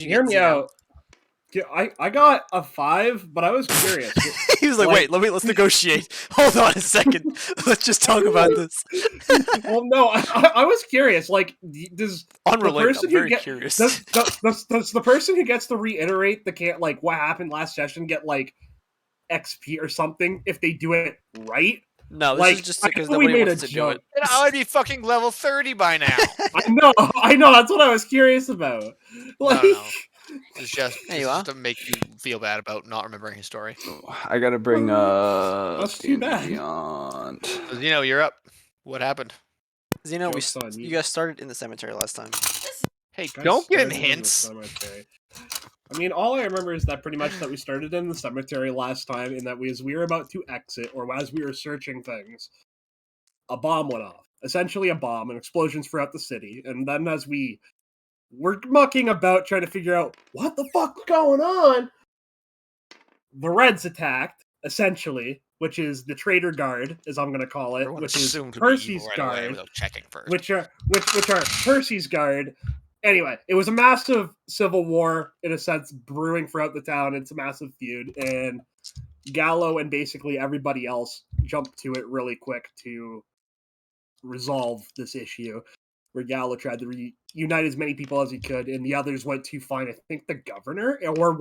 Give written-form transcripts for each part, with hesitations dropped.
you Hear get, me Zeno? out. Yeah, I got a 5, but I was curious. He was like, Like- wait, let's negotiate. Hold on a second. Let's just talk about this. Well, no, I was curious. Like, does Unrelated. person I'm who very get- curious. does the person who gets to reiterate the can't like what happened last session get like XP or something if they do it right? No, this Like, is just I because know we nobody made wants a to do it. joke. And I would be fucking level 30 by now. I know. That's what I was curious about. Like, No. It's just, There you it's are. just to make you feel bad about not remembering his story. I gotta bring That's too D&D bad. Beyond. So, you're up. What happened? Zeno, Joke's on you you. guys started in the cemetery last time. Hey, guys don't give him started in the hints. cemetery. I mean, all I remember is that pretty much that we started in the cemetery last time, and that as we were about to exit, or as we were searching things, a bomb went off. Essentially a bomb, and explosions throughout the city. And then as we were mucking about trying to figure out what the fuck's going on, the Reds attacked, essentially, which is the traitor guard, as I'm going to call it, Everyone which is assumed to be Percy's evil right away guard. without checking first. which are Percy's guard. Anyway, it was a massive civil war in a sense brewing throughout the town. It's a massive feud, and Gallo and basically everybody else jumped to it really quick to resolve this issue. Where Gallo tried to reunite as many people as he could, and the others went to find, I think, the governor, or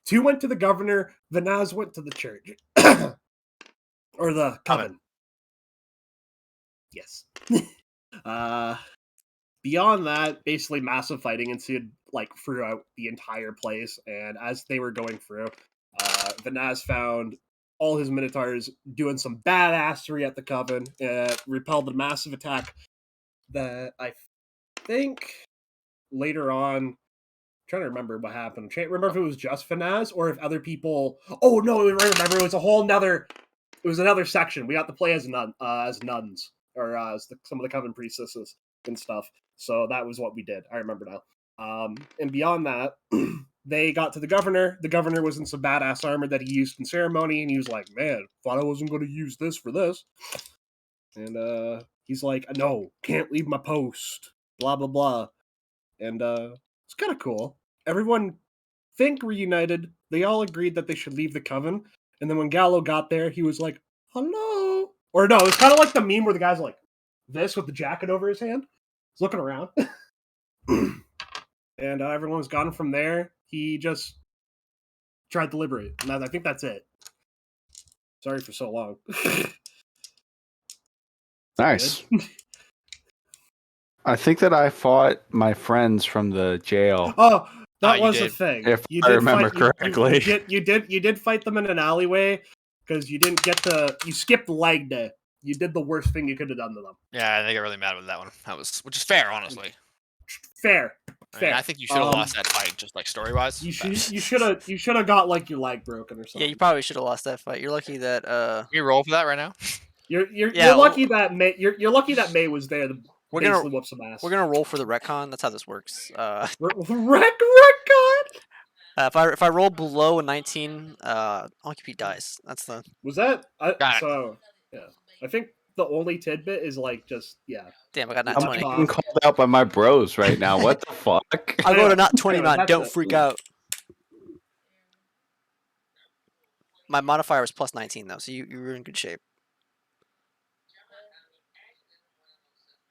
two went to the governor. Vanaz went to the church, or the coven. Yes. Beyond that, basically massive fighting ensued like throughout the entire place, and as they were going through, Vanaz found all his Minotaurs doing some badassery at the coven, repelled a massive attack that I think later on, I'm trying to remember what happened. I can't remember if it was just Vanaz or if other people. Oh no, I remember it was a whole nother. It was another section. We got to play as nuns, or as some of the coven priestesses and stuff. So that was what we did. I remember now. And beyond that, they got to the governor. The governor was in some badass armor that he used in ceremony, and he was like, "Man, thought I wasn't going to use this for this." And he's like, "No, can't leave my post." Blah blah blah. And it's kind of cool. Everyone reunited. They all agreed that they should leave the coven. And then when Gallo got there, he was like, "Hello," or no, it's kind of like the meme where the guy's like this with the jacket over his hand. He's looking around. And everyone was gone from there. He just tried to liberate. And I think that's it. Sorry for so long. Nice. I think that I fought my friends from the jail. Oh, that you was a did. thing. If You I did remember fight- you- correctly. You did fight them in an alleyway because you didn't get to. You skipped leg day. You did the worst thing you could have done to them. Yeah, they got really mad with that one. Which is fair, honestly. Fair. I mean, I think you should have Um, lost that fight, just like story-wise. You should have got like your leg broken or something. Yeah, you probably should have lost that fight. You're lucky that Can you roll for that right now? You're Yeah, lucky that May you're lucky that May was there to We're basically gonna- whoop some ass. we're gonna roll for the retcon. That's how this works. Wreck God. If I roll below a 19, Honky Pete dies. That's the Was that Got it. so? Yeah, I think the only tidbit is like just damn. I got I'm not I'm 20. getting called out by my bros right now. What the fuck? I go to not 20, Anyway, man. that's Don't it. freak out. My modifier was plus 19 though, so you were in good shape.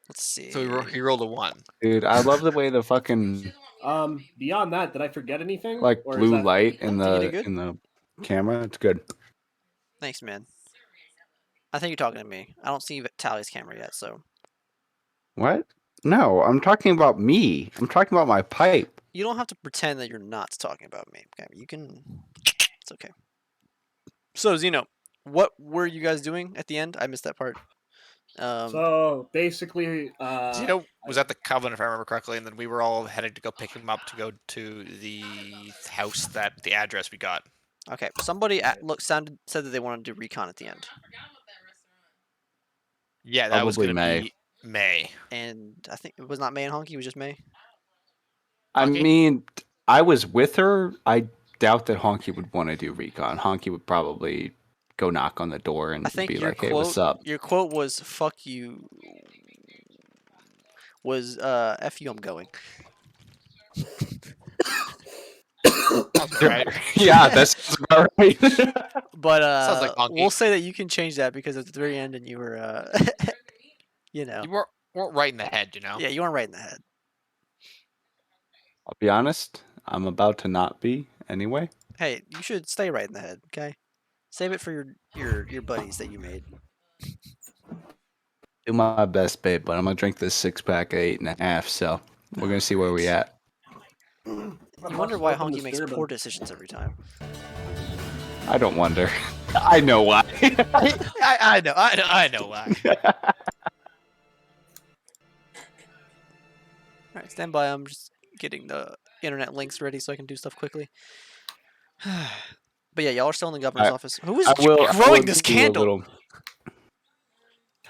Let's see. So he rolled a 1. Dude, I love the way the fucking Beyond that, did I forget anything? like Or is blue that- light in I think you did the camera. It's good. Thanks, man. I think you're talking to me. I don't see Tally's camera yet, so What? No, I'm talking about me. I'm talking about my pipe. you don't have to pretend that you're not talking about me. Okay, you can. It's okay. So Zeno, what were you guys doing at the end? I missed that part. So basically, Zeno was at the Coven, if I remember correctly, and then we were all headed to go pick him up to go to the house the address we got. Okay, somebody said that they wanted to do recon at the end, Yeah, that was Probably going to May. be May. and I think it was not May and Honky. It was just May. I Honky? mean, I was with her. I doubt that Honky would want to do recon. Honky would probably go knock on the door and I think be your like, "Hey, what's quote. up?" Your quote was "fuck you." Was "f you"? I'm going. Sounds right. Yeah, that's about right. But Sounds like Honky. we'll say that you can change that because at the very end, and you were, you know, You weren't right in the head, you know. yeah, you weren't right in the head. I'll be honest. I'm about to not be anyway. Hey, you should stay right in the head, okay? Save it for your buddies that you made. Do my best, babe, but I'm gonna drink this 6-pack of 8.5. So we're gonna see where we at. You wonder why Honky makes poor decisions every time. I don't wonder. I know why. I know why. All right, stand by. I'm just getting the internet links ready so I can do stuff quickly. But yeah, y'all are still in the governor's office. Who is I will growing this do a candle? little-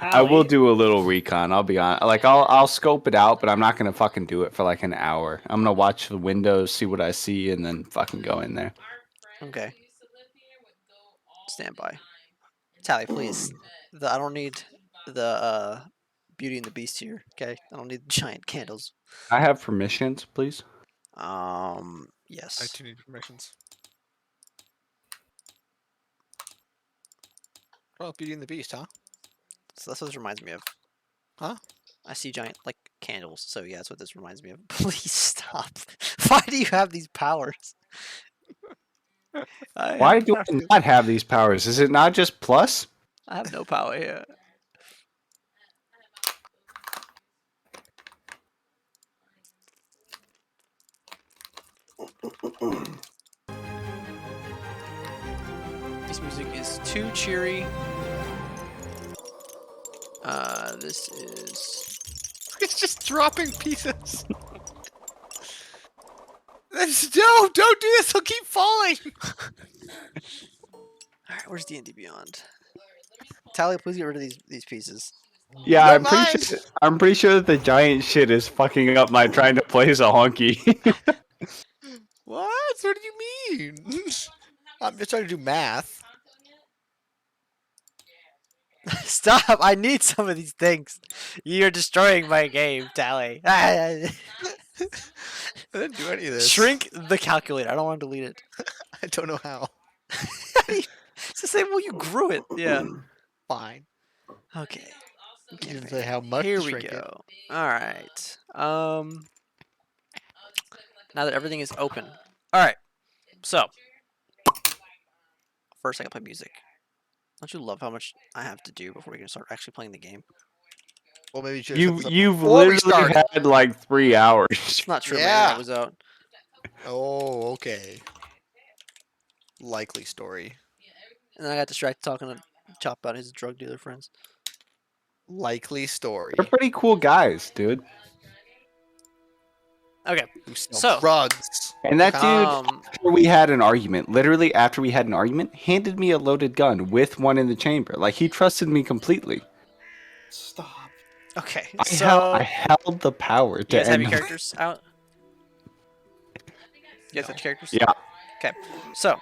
I will do a little recon. I'll be honest. Like I'll scope it out, but I'm not gonna fucking do it for like an hour. I'm gonna watch the windows, see what I see, and then fucking go in there. Okay. Stand by. Tally, please. I don't need the Beauty and the Beast here. Okay, I don't need giant candles. I have permissions, please. I Yes. too need permissions. Well, Beauty and the Beast, huh? So that's what this reminds me of. Huh? I see giant like candles. So yeah, that's what this reminds me of. Please stop. Why do you have these powers? Why do I not have these powers? Is it not just plus? I have no power here. This music is too cheery. This is. It's just dropping pieces. No, don't do this. He'll keep falling. All right, where's D&D Beyond? Talia, please get rid of these pieces. Yeah, They're I'm pretty sure that the giant shit is fucking up my trying to play as a honky. What? What do you mean? I'm just trying to do math. Stop! I need some of these things. You're destroying my game, Tally. I didn't do any of this. Shrink the calculator. I don't want to delete it. I don't know how. It's the same way you grew it. Yeah. Fine. Okay. You didn't say how much. Here to we shrink it. go. All right. Now that everything is open. All right. So first, I gotta play music. Don't you love how much I have to do before we can start actually playing the game? Well, maybe you should. You've Before we literally start. had like 3 hours. It's not true. Yeah. Man, was out. Oh, okay. Likely story. And then I got distracted talking to Chop about his drug dealer friends. Likely story. They're pretty cool guys, dude. Okay. Who sell So- drugs. And that dude, Um, after we had an argument, literally after we had an argument, handed me a loaded gun with one in the chamber. Like he trusted me completely. Stop. okay. I So held the power you to guys have end your the- characters out? You guys have your characters? Yeah. Okay. So,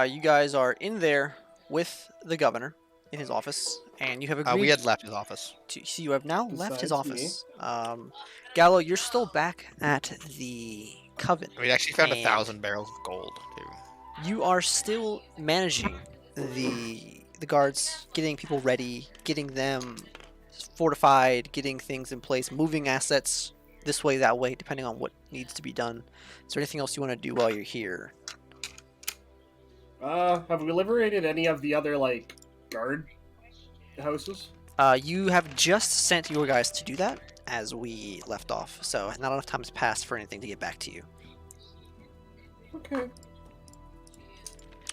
you guys are in there with the governor in his office, and you have agreed We had left his office. to. So you have now left his Besides me. office. Gallo, you're still back at the coven. We actually found And- 1,000 barrels of gold too. You are still managing the guards, getting people ready, getting them fortified, getting things in place, moving assets this way, that way, depending on what needs to be done. Is there anything else you want to do while you're here? Have we liberated any of the other like guard houses? You have just sent your guys to do that as we left off, so not enough time has passed for anything to get back to you. Okay.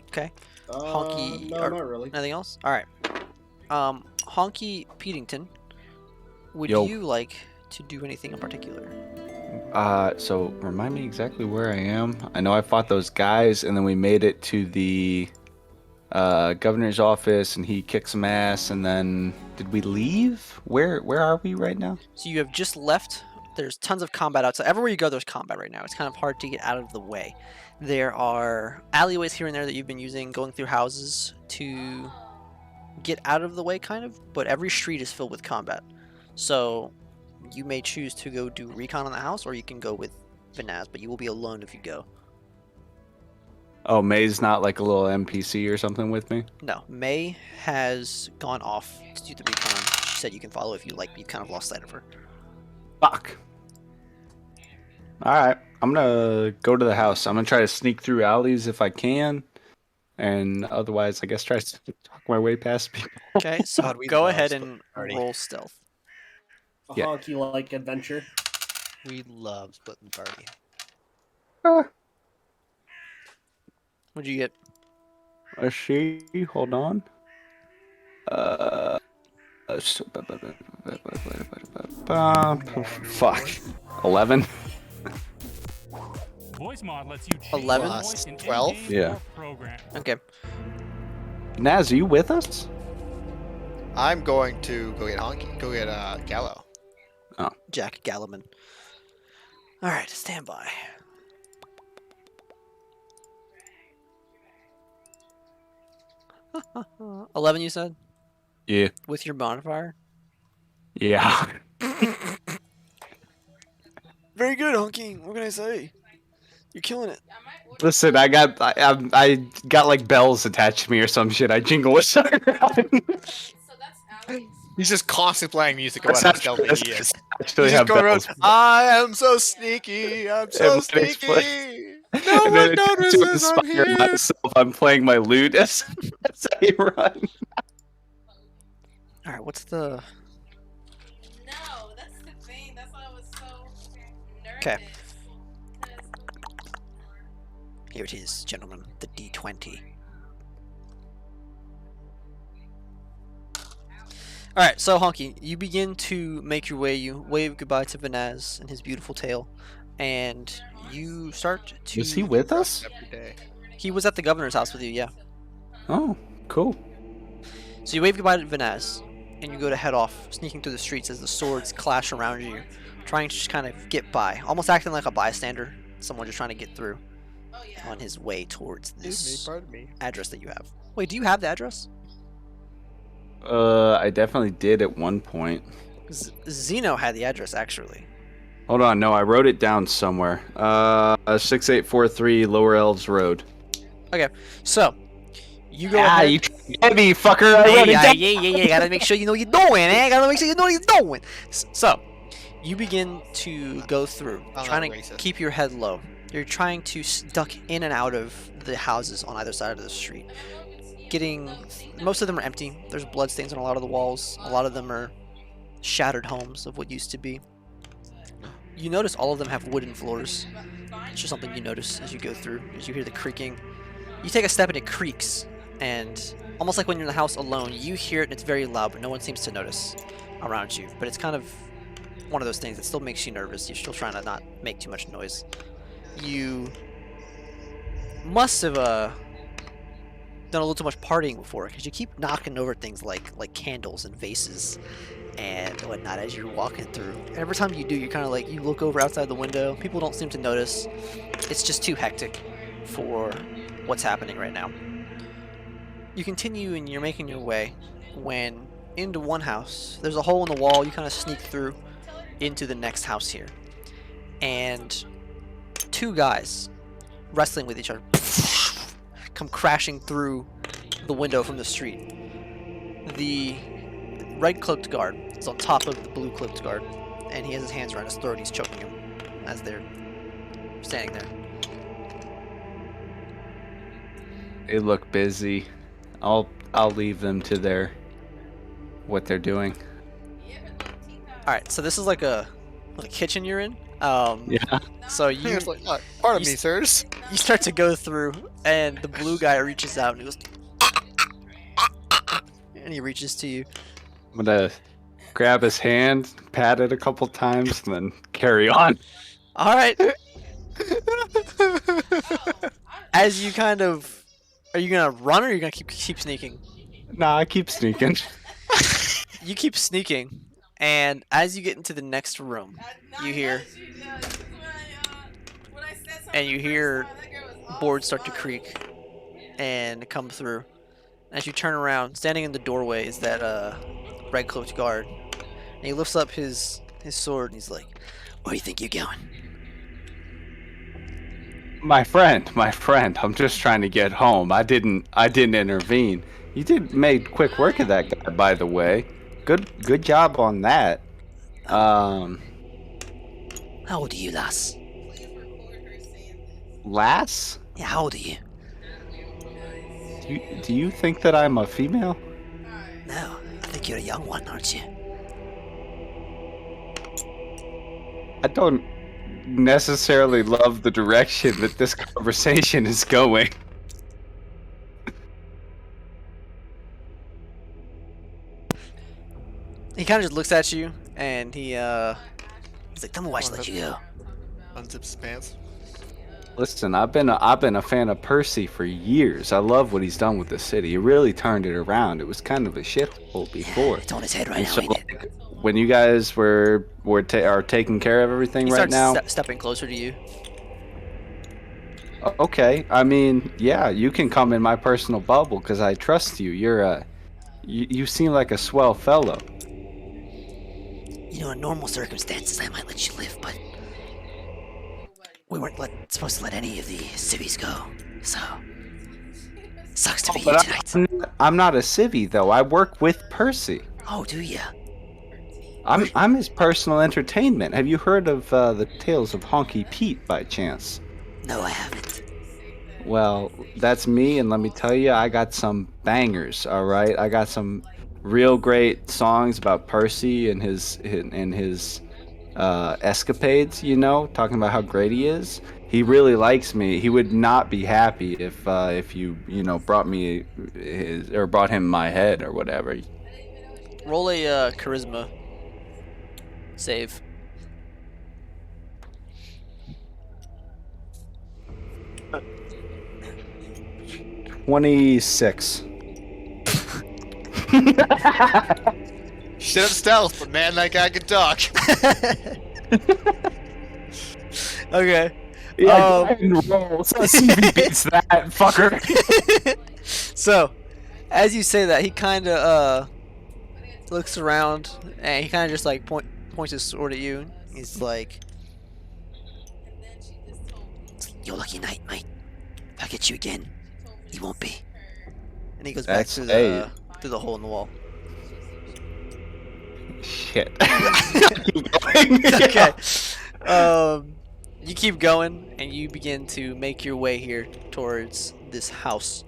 Okay. Honky- No, or- not really. Nothing else? Alright. Honky Petington, would Yo. you like to do anything in particular? So remind me exactly where I am. I know I fought those guys, and then we made it to the governor's office, and he kicked some ass. And then did we leave? Where are we right now? So you have just left. There's tons of combat outside. Everywhere you go, there's combat right now. It's kind of hard to get out of the way. There are alleyways here and there that you've been using, going through houses to get out of the way, kind of. But every street is filled with combat. So you may choose to go do recon on the house, or you can go with Vinaz, but you will be alone if you go. Oh, May's not like a little NPC or something with me? No, May has gone off to do the recon. She said you can follow if you like. You kind of lost sight of her. Fuck. Alright, I'm gonna go to the house. I'm gonna try to sneak through alleys if I can. And otherwise, I guess try to talk my way past people. Okay, so God, we go love ahead split and party. roll stealth. A Yeah. honky-like adventure. We love splitting party. What'd you get? Let's see. Hold on. Fuck. 11. Voice mod lets you change 11? your voice in 12? in-game Yeah. or program. Okay. Naz, are you with us? I'm going to go get Gallo. Jack Galliman. All right, stand by. $11, you said, Yeah. with your bonfire. Yeah. Very good, Honky. What can I say? You're killing it. Listen, I got like bells attached to me or some shit. I jingle a sucker around. He's just constantly playing music That's about how not true. stealthy he is. Actually He's just have going around, bells. I am so sneaky, I'm so Everybody's sneaky. playing- No And then one it to notices I'm inspire here. myself, I'm playing my lute as I run. All right, what's the... No, that's the thing. That's why I was so nervous. 'Kay. 'Cause- Here it is, gentlemen, the D20. Alright, so Honky, you begin to make your way, you wave goodbye to Vanaz and his beautiful tail, and you start to... Was he with us? Every day. He was at the governor's house with you, yeah. Oh, cool. So you wave goodbye to Vanaz, and you go to head off, sneaking through the streets as the swords clash around you, trying to just kind of get by, almost acting like a bystander, someone just trying to get through Oh yeah. on his way towards this Pardon me. address that you have. Wait, do you have the address? I definitely did at one point. Zeno had the address, actually. Hold on, no, I wrote it down somewhere. 6843 Lower Elves Road. So, you go Ah, ahead. you heavy fucker! I wrote it yeah, down. yeah. Gotta make sure you know what you're doing, eh? Gotta make sure you know what you're doing. So, you begin to go through, I'm trying not to racist. keep your head low. You're trying to duck in and out of the houses on either side of the street. Most of them are empty. There's bloodstains on a lot of the walls. A lot of them are shattered homes of what used to be. You notice all of them have wooden floors. It's just something you notice as you go through, as you hear the creaking. You take a step and it creaks, and almost like when you're in the house alone, you hear it and it's very loud, but no one seems to notice around you. But it's kind of one of those things that still makes you nervous. You're still trying to not make too much noise. You must have done a little too much partying before, because you keep knocking over things like candles and vases and whatnot as you're walking through. And every time you do, you're kind of like, you look over outside the window. People don't seem to notice. It's just too hectic for what's happening right now. You continue and you're making your way when into one house, there's a hole in the wall. You kind of sneak through into the next house here. And two guys wrestling with each other come crashing through the window from the street. The red cloaked guard is on top of the blue cloaked guard, and he has his hands around his throat and he's choking him as they're standing there. They look busy. I'll leave them to what they're doing. Alright, so this is like a kitchen you're in. Yeah. So He you was like, pardon you me, s- sirs. you start to go through, and the blue guy reaches out and he goes, and he reaches to you. I'm gonna grab his hand, pat it a couple times, and then carry on. All right. As you kind of, are you gonna run or are you gonna keep sneaking? Nah, I keep sneaking. You keep sneaking, and as you get into the next room, you hear and you hear boards start to creak and come through. As you turn around, standing in the doorway is that red cloaked guard, and he lifts up his sword and he's like, "Where do you think you're going?" My friend, I'm just trying to get home. I didn't intervene. You did made quick work of that guy, by the way. Good job on that. Um, How old are you, lass? Please record her saying this. Lass, Yeah, how old are you? do you think that I'm a female? Alright. No, I think you're a young one, aren't you? I don't necessarily love the direction that this conversation is going. He kind of just looks at you, and he's like, "Tell me why I should let you go." Unzips his pants. Listen, I've been a fan of Percy for years. I love what he's done with the city. He really turned it around. It was kind of a shithole before. It's on his head right And now, so, ain't it? like, when you guys are taking care of everything He right starts now, stepping closer to you. okay. I mean, yeah, you can come in my personal bubble because I trust you. You seem like a swell fellow. You know, in normal circumstances, I might let you live, but we weren't supposed to let any of the civvies go. So, sucks to be you But tonight. I'm not a civvy though. I work with Percy. Oh, do ya? I'm his personal entertainment. Have you heard of the tales of Honky Pete by chance? No, I haven't. Well, that's me, and let me tell you, I got some bangers. All right, I got some real great songs about Percy and his escapades. You know, talking about how great he is. He really likes me. He would not be happy if you brought me brought him my head or whatever. Roll a charisma save. 26. Should have stealth, but man, that guy could talk. Okay. Yeah, go ahead and roll. So see if he beats that fucker. So, as you say that, he kind of looks around and he kind of just like points his sword at you. He's like, "Your lucky night, mate. If I get you again, you won't be." And he goes back That's- through the hole in the wall. Shit. Okay. You keep going and you begin to make your way here towards this house.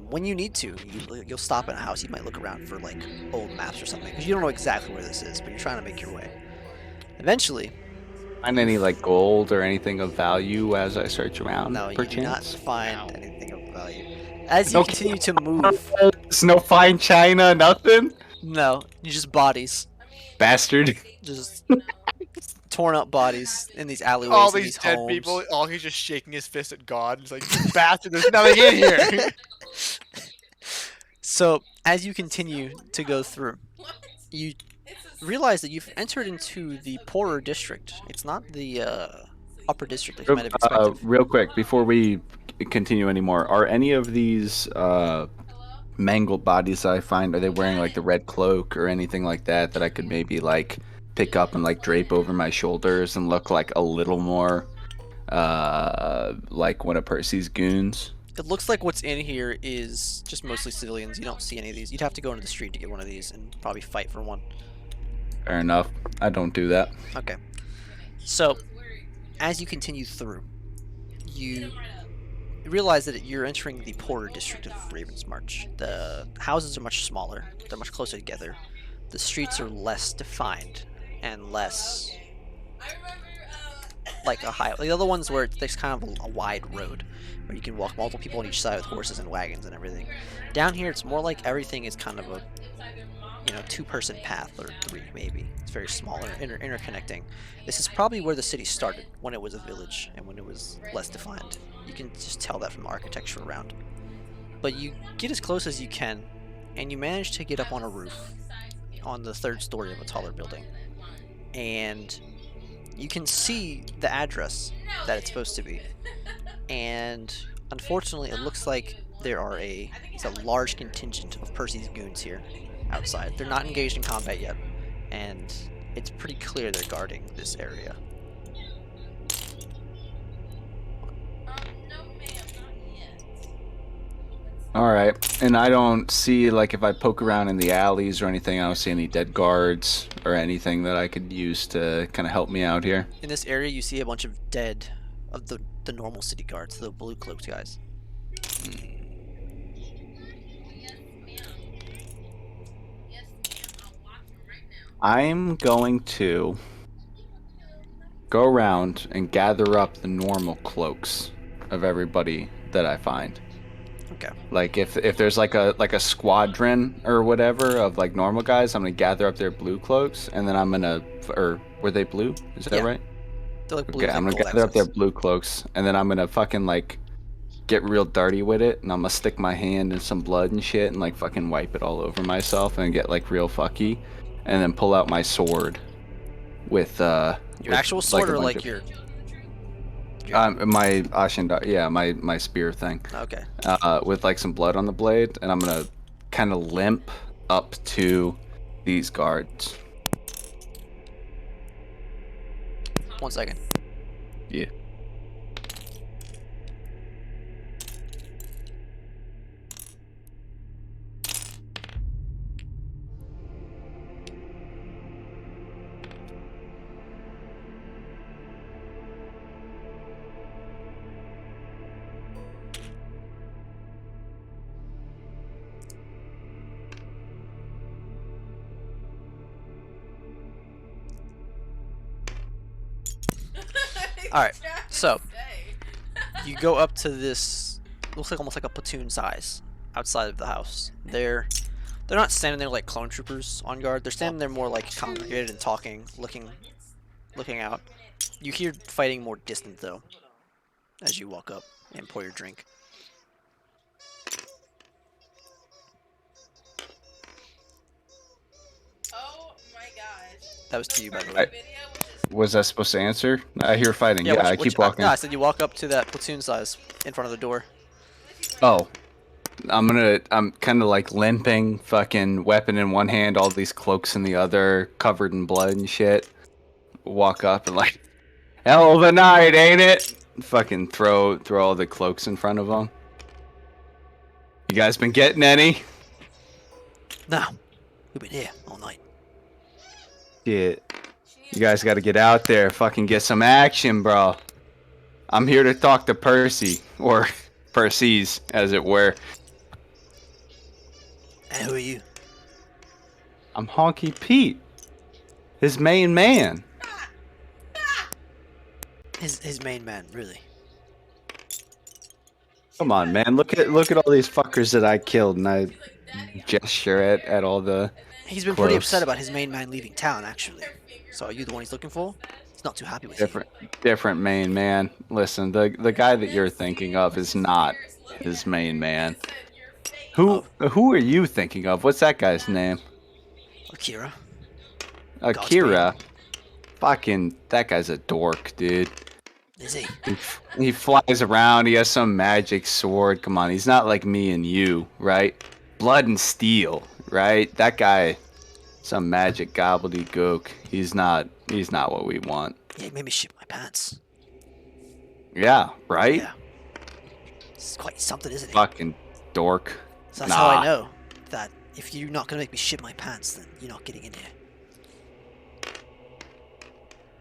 When you need to, you'll stop at a house. You might look around for like old maps or something because you don't know exactly where this is, but you're trying to make your way. Eventually, Find any like gold or anything of value as I search around? no, you do not perchance? find anything of value. As you Okay. continue to move, There's no fine china, nothing. no, you just bodies, Bastard. just torn up bodies in these alleyways, All in these these dead homes. people, all he's just shaking his fist at God. He's like, "You bastard, there's nothing in here." So, as you continue to go through, you realize that you've entered into the poorer district. It's not the upper district that you might have expected. Real quick, before we continue anymore, are any of these mangled bodies that I find, are they wearing like the red cloak or anything like that I could maybe like pick up and like drape over my shoulders and look like a little more like one of Percy's goons? It looks like what's in here is just mostly civilians. You don't see any of these. You'd have to go into the street to get one of these and probably fight for one. Fair enough. I don't do that. Okay. So, as you continue through, you realize that you're entering the poorer district of Raven's March. The houses are much smaller. They're much closer together. The streets are less defined and less like a high. The other ones where there's kind of a wide road where you can walk multiple people on each side with horses and wagons and everything. Down here, it's more like everything is kind of a two-person path or three maybe. It's very small and interconnecting. This is probably where the city started when it was a village and when it was less defined. You can just tell that from the architecture around. But you get as close as you can, and you manage to get up on a roof on the third story of a taller building. And you can see the address that it's supposed to be. And unfortunately, it looks like it's a large contingent of Percy's goons here outside. They're not engaged in combat yet, and it's pretty clear they're guarding this area. All right, and I don't see, like, if I poke around in the alleys or anything, I don't see any dead guards or anything that I could use to kind of help me out here. In this area, you see a bunch of dead of the normal city guards, the blue cloaked guys. Yes, ma'am. Yes, ma'am. I'll watch him right now. I'm going to go around and gather up the normal cloaks of everybody that I find. Okay. Like if there's like a squadron or whatever of like normal guys, I'm gonna gather up their blue cloaks, and then I'm gonna, or were they blue? Is that Yeah. right? They're like blue. Okay, I'm gonna gather up their blue cloaks, and then I'm gonna fucking like get real dirty with it, and I'm gonna stick my hand in some blood and shit, and like fucking wipe it all over myself, and get like real fucky, and then pull out my sword with Your with, actual like, sword a or bunch like of- your. my Ashendar, yeah, my spear thing. Okay. With like some blood on the blade, and I'm gonna kind of limp up to these guards. 1 second. Yeah. Alright, so you go up to this. Looks like almost like a platoon size outside of the house. They're not standing there like clone troopers on guard. They're standing there more like congregated and talking, looking out. You hear fighting more distant though, as you walk up and pour your drink. Oh my gosh. That was to you, by the First way. video, which is Was I supposed to answer? I hear fighting. Yeah, what you- I what keep you- walking. No, I said you walk up to that platoon size in front of the door. Oh, I'm kind of like limping, fucking weapon in one hand, all these cloaks in the other, covered in blood and shit. Walk up and like, hell of a night, ain't it? Fucking throw all the cloaks in front of them. You guys been getting any? No, we've been here all night. Shit. You guys got to get out there, fucking get some action, bro. I'm here to talk to Percy, or Percy's, as it were. And who are you? I'm Honky Pete, his main man. His main man, really. Come on, man. Look at all these fuckers that I killed, and I gesture at all the. He's been pretty Close. upset about his main man leaving town, actually. So are you the one he's looking for? He's not too happy with you. Different main man. Listen, the guy that you're thinking of is not his main man. Who are you thinking of? What's that guy's name? Akira. Akira. Fucking that guy's a dork, dude. Is he? He flies around. He has some magic sword. Come on, he's not like me and you, right? Blood and steel, right? That guy, some magic gobbledygook. He's not what we want. Yeah, he made me shit my pants. Yeah, right? Yeah. It's quite something, isn't it? Fucking dork. So that's how I Nah. know that if you're not gonna make me shit my pants, then you're not getting in here.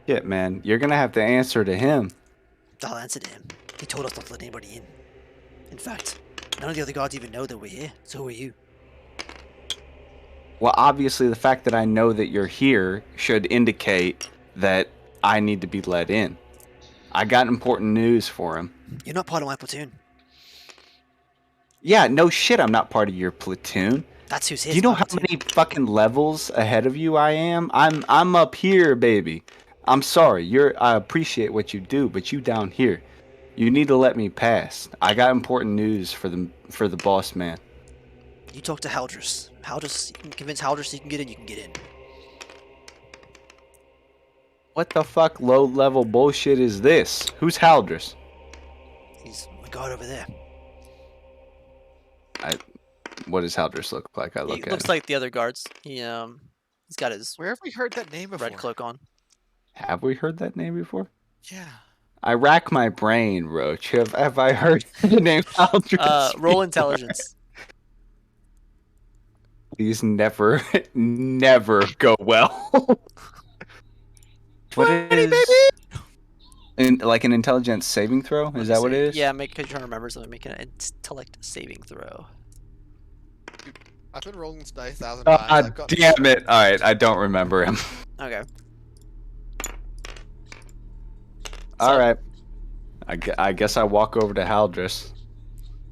Shit, man. You're gonna have to answer to him. I'll answer to him. He told us not to let anybody in. In fact, none of the other guards even know that we're here. So who are you? Well, obviously, the fact that I know that you're here should indicate that I need to be let in. I got important news for him. You're not part of my platoon. Yeah, no shit, I'm not part of your platoon. That's who's here. Do you know how many fucking levels ahead of you I am? I'm up here, baby. I'm sorry. I appreciate what you do, but you down here. You need to let me pass. I got important news for the boss man. You talk to Haldris. Haldris, you can convince Haldris you can get in, you can get in. What the fuck low level bullshit is this? Who's Haldris? He's my guard over there. What does Haldris look like? I He look at looks him. like the other guards. He's got his Where have we heard that name before? red cloak on. Have we heard that name before? Yeah. I rack my brain, Roach. Have I heard the name Haldris? Roll before? intelligence. these never, never go well. What is like an intelligence saving throw? Let me Is that what see. it is? Yeah, because you're trying to remember something. Make an intellect saving throw. I've been rolling this dice 1,000 times. Ah, I've got damn it! All right, I don't remember him. Okay. All right. I guess I walk over to Haldris.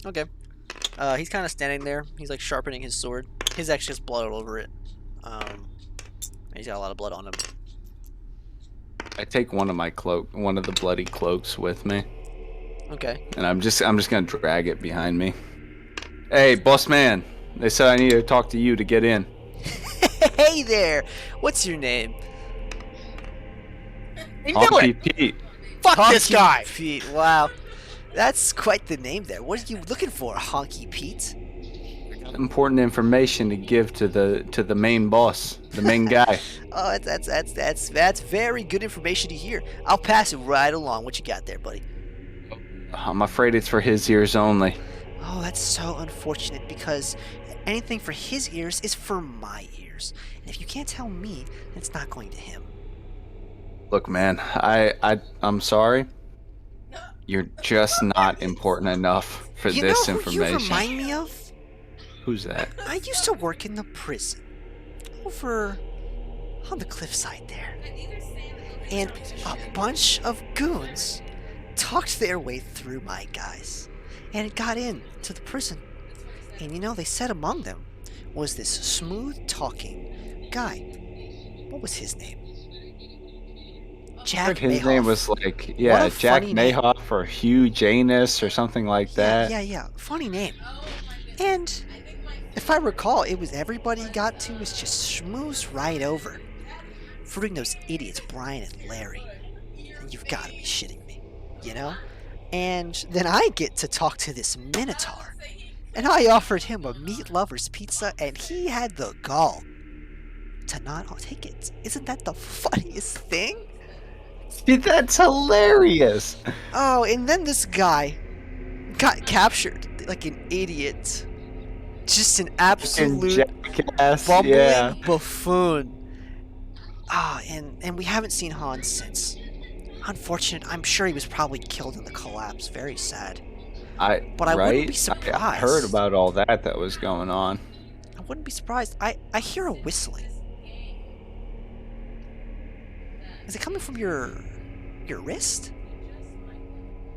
Okay. He's kind of standing there. He's like sharpening his sword. His actually has blood all over it. He's got a lot of blood on him. I take one of the bloody cloaks with me, Okay. and I'm just gonna drag it behind me. Hey, boss man! They said I need to talk to you to get in. Hey there! What's your name? You know Honky it. Pete. Fuck this Honky guy. Pete. Wow. That's quite the name there. What are you looking for, Honky Pete? Important information to give to the main boss, the main guy. Oh, that's very good information to hear. I'll pass it right along. What you got there, buddy? I'm afraid it's for his ears only. Oh, that's so unfortunate because anything for his ears is for my ears. And if you can't tell me, then it's not going to him. Look, man, I'm sorry. You're just not important enough for You this know who you information. remind me of? Who's that? I used to work in the prison over on the cliffside there. And a bunch of goons talked their way through my guys. And it got into the prison. And you know, they said among them was this smooth-talking guy. What was his name? I Jack heard his Mayhoff. name was like, What yeah, a Jack funny name. Mayhoff or Hugh Janus or something like that. Yeah. Funny name. And if I recall, it was everybody got to was just schmooze right over. Including those idiots, Brian and Larry. And you've got to be shitting me. You know? And then I get to talk to this Minotaur. And I offered him a meat lover's pizza, and he had the gall to not take it. Isn't that the funniest thing? Dude, that's hilarious. Oh, and then this guy got captured like an idiot. Just an absolute Jackass. bumbling Yeah. buffoon. Ah, and we haven't seen Hans since. Unfortunate. I'm sure he was probably killed in the collapse. Very sad. But I wouldn't be surprised. I heard about all that was going on. I wouldn't be surprised. I hear a whistling. Is it coming from your wrist?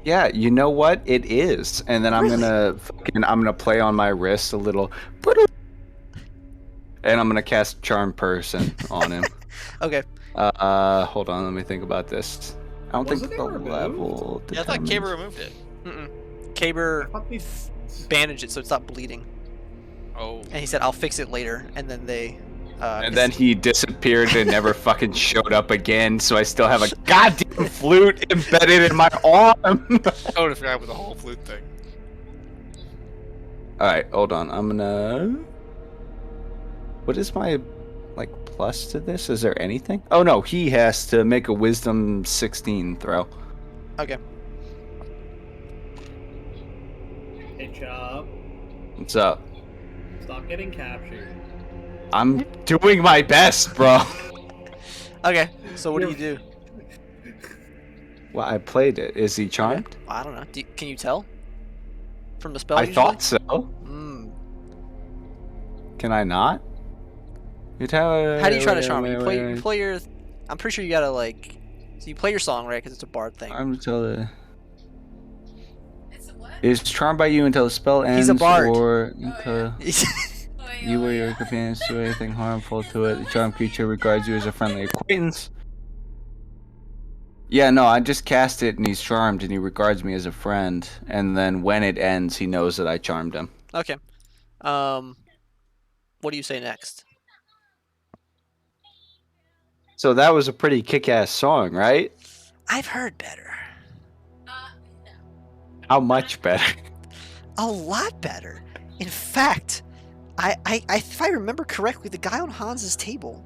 Yeah, you know what? It is. And then Really? I'm gonna play on my wrist a little, and I'm gonna cast Charm Person on him. Okay. Hold on, let me think about this. I don't Wasn't think it the removed? level. Yeah, I thought determines- Caber removed it. Mm-mm. I Caber thought they- bandaged it so it stopped bleeding. Oh. And he said, I'll fix it later. And then they... And then he disappeared and never fucking showed up again. So I still have a goddamn flute embedded in my arm. I would have forgot with the whole flute thing. All right, hold on. I'm gonna. What is my plus to this? Is there anything? Oh no, he has to make a Wisdom 16 throw. Okay. Hey, Chop, What's up? stop getting captured. I'm doing my best, bro. Okay. So what do you do? Well, I played it. Is he charmed? I don't know. Can you tell? From the spell I usually? thought so. Mm. Can I not? You tell. How do you try to charm it? You play your... I'm pretty sure you gotta, like... So you play your song, right? Because it's a bard thing. I'm until the. It's a what? Is charmed by you until the spell ends, He's a bard. or yeah. until Wait, you or your yeah. companions do anything harmful to it. The charmed creature regards you as a friendly acquaintance. Yeah, no, I just cast it and he's charmed and he regards me as a friend. And then when it ends, he knows that I charmed him. Okay. What do you say next? So that was a pretty kick-ass song, right? I've heard better. No. How much better? A lot better. In fact, if I remember correctly, the guy on Hans's table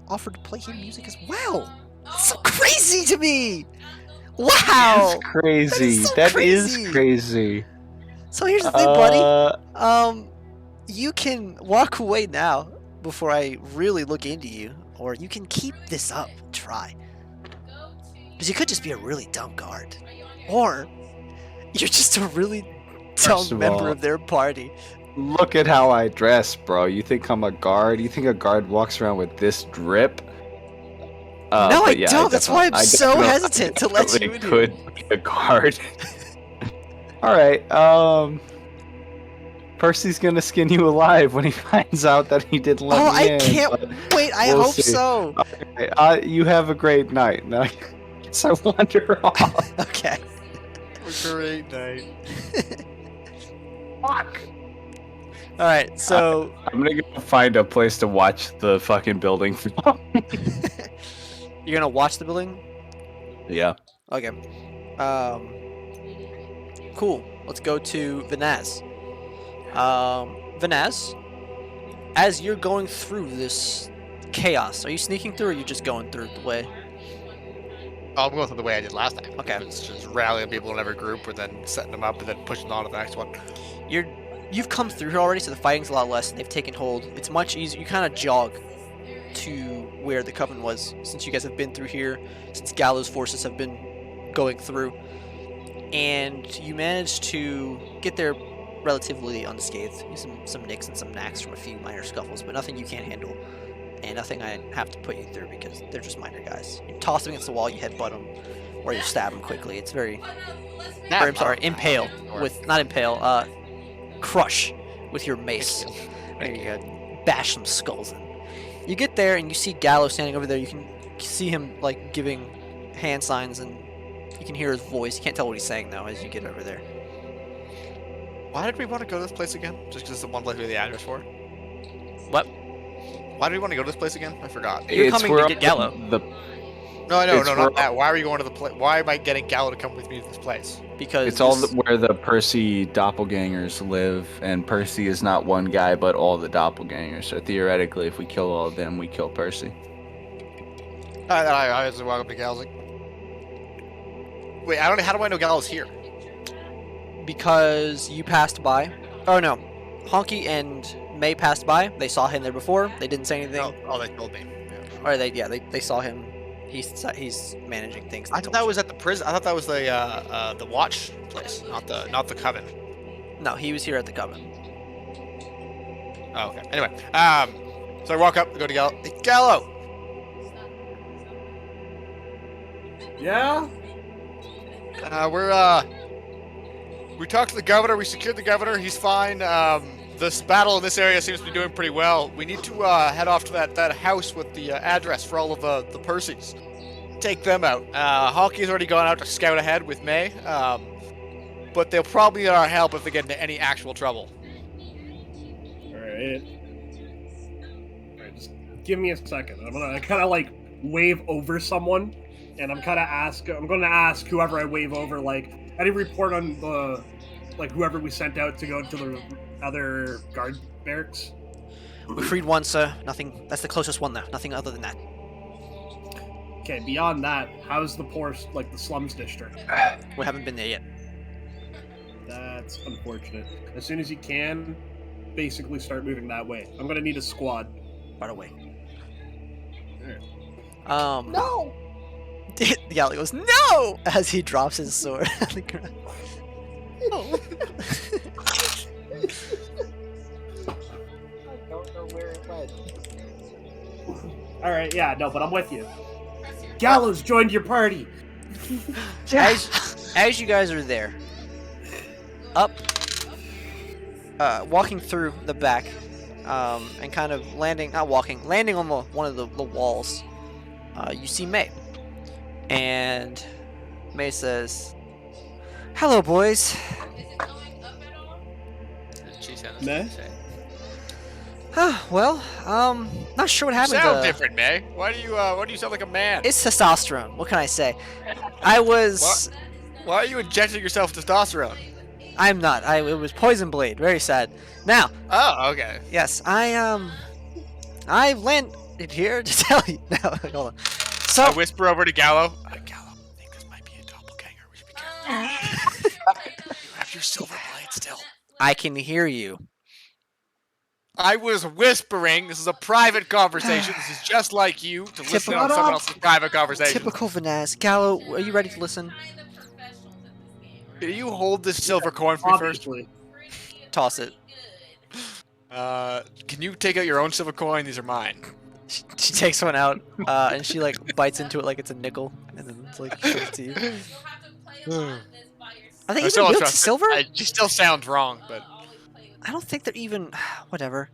offered to play him music as well. That's so crazy to me! Wow! That's crazy. so That is crazy. crazy. So here's the thing, buddy. Uh, You can walk away now before I really look into you, or you can keep this up. Try. Because you could just be a really dumb guard, or you're just a really First dumb of member all- of their party. Look at how I dress, bro. You think I'm a guard? You think a guard walks around with this drip? No, but I yeah, don't. That's why I'm I so definitely- hesitant to let you in definitely here. could be a guard. All right. Percy's gonna skin you alive when he finds out that he didn't let Oh, me I in. can't but- wait. I we'll hope see. so. Okay, you have a great night. Now, so I wander off. Okay. Great night. Fuck. All right. So I'm gonna go find a place to watch the fucking building from. you're gonna watch the building. Yeah. Okay. Cool. Let's go to Vanaz. Vanaz, as you're going through this chaos, are you sneaking through, or are you just going through the way? Oh, I'm going through the way I did last time. Okay. It's just rallying people in every group and then setting them up and then pushing on to the next one. You've come through here already, so the fighting's a lot less, and they've taken hold. It's much easier. You kind of jog to where the Coven was, since you guys have been through here, since Gallo's forces have been going through, and you managed to get there relatively unscathed. Some nicks and some knacks from a few minor scuffles, but nothing you can't handle, and nothing I have to put you through because they're just minor guys. You toss them against the wall, you headbutt them, or you stab them quickly. It's very, or, I'm sorry, impale with not impale, crush with your mace. There you go. Bash some skulls in. You get there and you see Gallo standing over there. You can see him like giving hand signs, and you can hear his voice. You can't tell what he's saying though as you get over there. Why did we want to go to this place again? Just because it's the one place we have the address for? What? Why did we want to go to this place again? I forgot. You're It's coming to where get Gallo. No, I know, It's no, where- not that. Why are we going to the place? Why am I getting Gallo to come with me to this place? Because It's all this- where the Percy doppelgangers live, and Percy is not one guy, but all the doppelgangers. So theoretically, if we kill all of them, we kill Percy. I was welcome to Gallo's. Wait, I don't. How do I know Gallo's here? because you passed by. Oh no, Honky and May passed by. They saw him there before. They didn't say anything. Oh, they told me. Yeah. Or they saw him. He's managing things. I thought that was at the prison. I thought that was the watch place, not the coven. No, he was here at the Coven. Oh, okay. Anyway, so I walk up, go to Gallo. Hey, Gallo. Yeah? We talked to the governor. We secured the governor. He's fine. This battle in this area seems to be doing pretty well. We need to head off to that house with the address for all of the Percys. Take them out. Honky's already gone out to scout ahead with May. But they'll probably need our help if they get into any actual trouble. Alright. Alright, just give me a second. I'm gonna kind of like wave over someone, and I'm gonna ask whoever I wave over, like, any report on the, like, whoever we sent out to go to the other guard barracks? We freed one, sir. Nothing. That's the closest one, though. Nothing other than that. Okay, beyond that, how's the poor, like, the slums district? We haven't been there yet. That's unfortunate. As soon as you can, basically start moving that way. I'm gonna need a squad. Right away. Alright. No. The alley goes no as he drops his sword on the ground. No. I don't know where it went. Alright, yeah, no, but I'm with you. Gallows joined your party! As you guys are there, up, walking through the back, and kind of landing on one of the walls, you see May. And May says, "Hello, boys." Is it going up at all? She sounds May? Well, not sure what You happened. sound different, May. Why do you sound like a man? It's testosterone. What can I say? I was. Why are you injecting yourself with testosterone? I'm not. It was Poison Blade. Very sad. Now, Oh, okay. yes, I landed here to tell you. No, hold on. So, I whisper over to Gallo. Gallo, I think this might be a doppelganger. We should be careful. You have your silver blade still. I can hear you. I was whispering. This is a private conversation. This is just like you to listen Typical- on someone else's private conversation. Typical Vanaz. Gallo, are you ready to listen? Can you hold this silver coin for me first? Obviously. Toss it. Can you take out your own silver coin? These are mine. She takes one out, and she like bites into it like it's a nickel, and then it's like shows it to you. Are they I even still don't built trust it. silver? She still sounds wrong, but I don't think they're even. Whatever.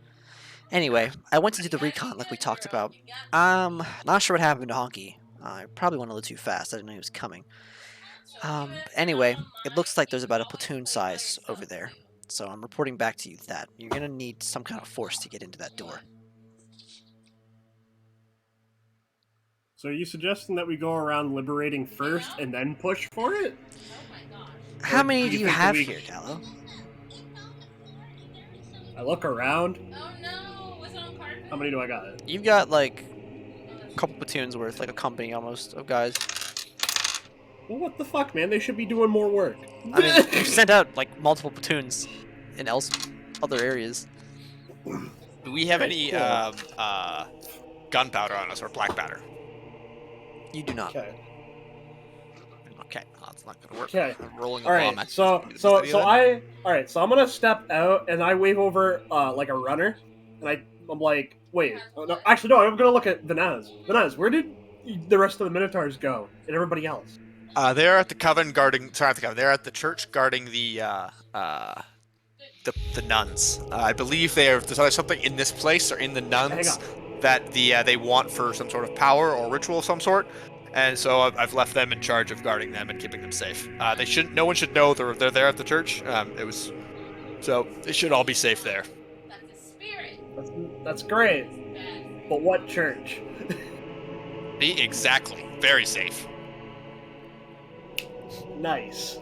Anyway, I went to do the recon like we talked about. Not sure what happened to Honky. I probably went a little too fast. I didn't know he was coming. Anyway, it looks like there's about a platoon size over there. So I'm reporting back to you that you're gonna need some kind of force to get into that door. So are you suggesting that we go around liberating first and then push for it? How Or many do do you you think have we- here, Gallo? I look around. Oh no, was it on card? How many do I got? You've got like a couple platoons worth, like a company almost of guys. Well, what the fuck, man? They should be doing more work. I mean, you've sent out like multiple platoons in other areas. do we have any Cool. gunpowder on us or black powder? You do not. Okay. Okay, well, that's not gonna work. Okay. I'm rolling a All bomb. right. at So you. so Is so that I. All right. So I'm gonna step out and I wave over like a runner, and I'm like, wait. No, actually, no. I'm gonna look at Vanaz. Vanaz, where did the rest of the Minotaurs go and everybody else? They're at the coven guarding. Sorry, not the coven. They're at the church guarding the nuns. I believe there's something in this place or in the nuns that they want for some sort of power or ritual of some sort, and so I've left them in charge of guarding them and keeping them safe. They shouldn't. No one should know they're there at the church. So they should all be safe there. That's a spirit. That's great. But what church? Exactly. Very safe. Nice.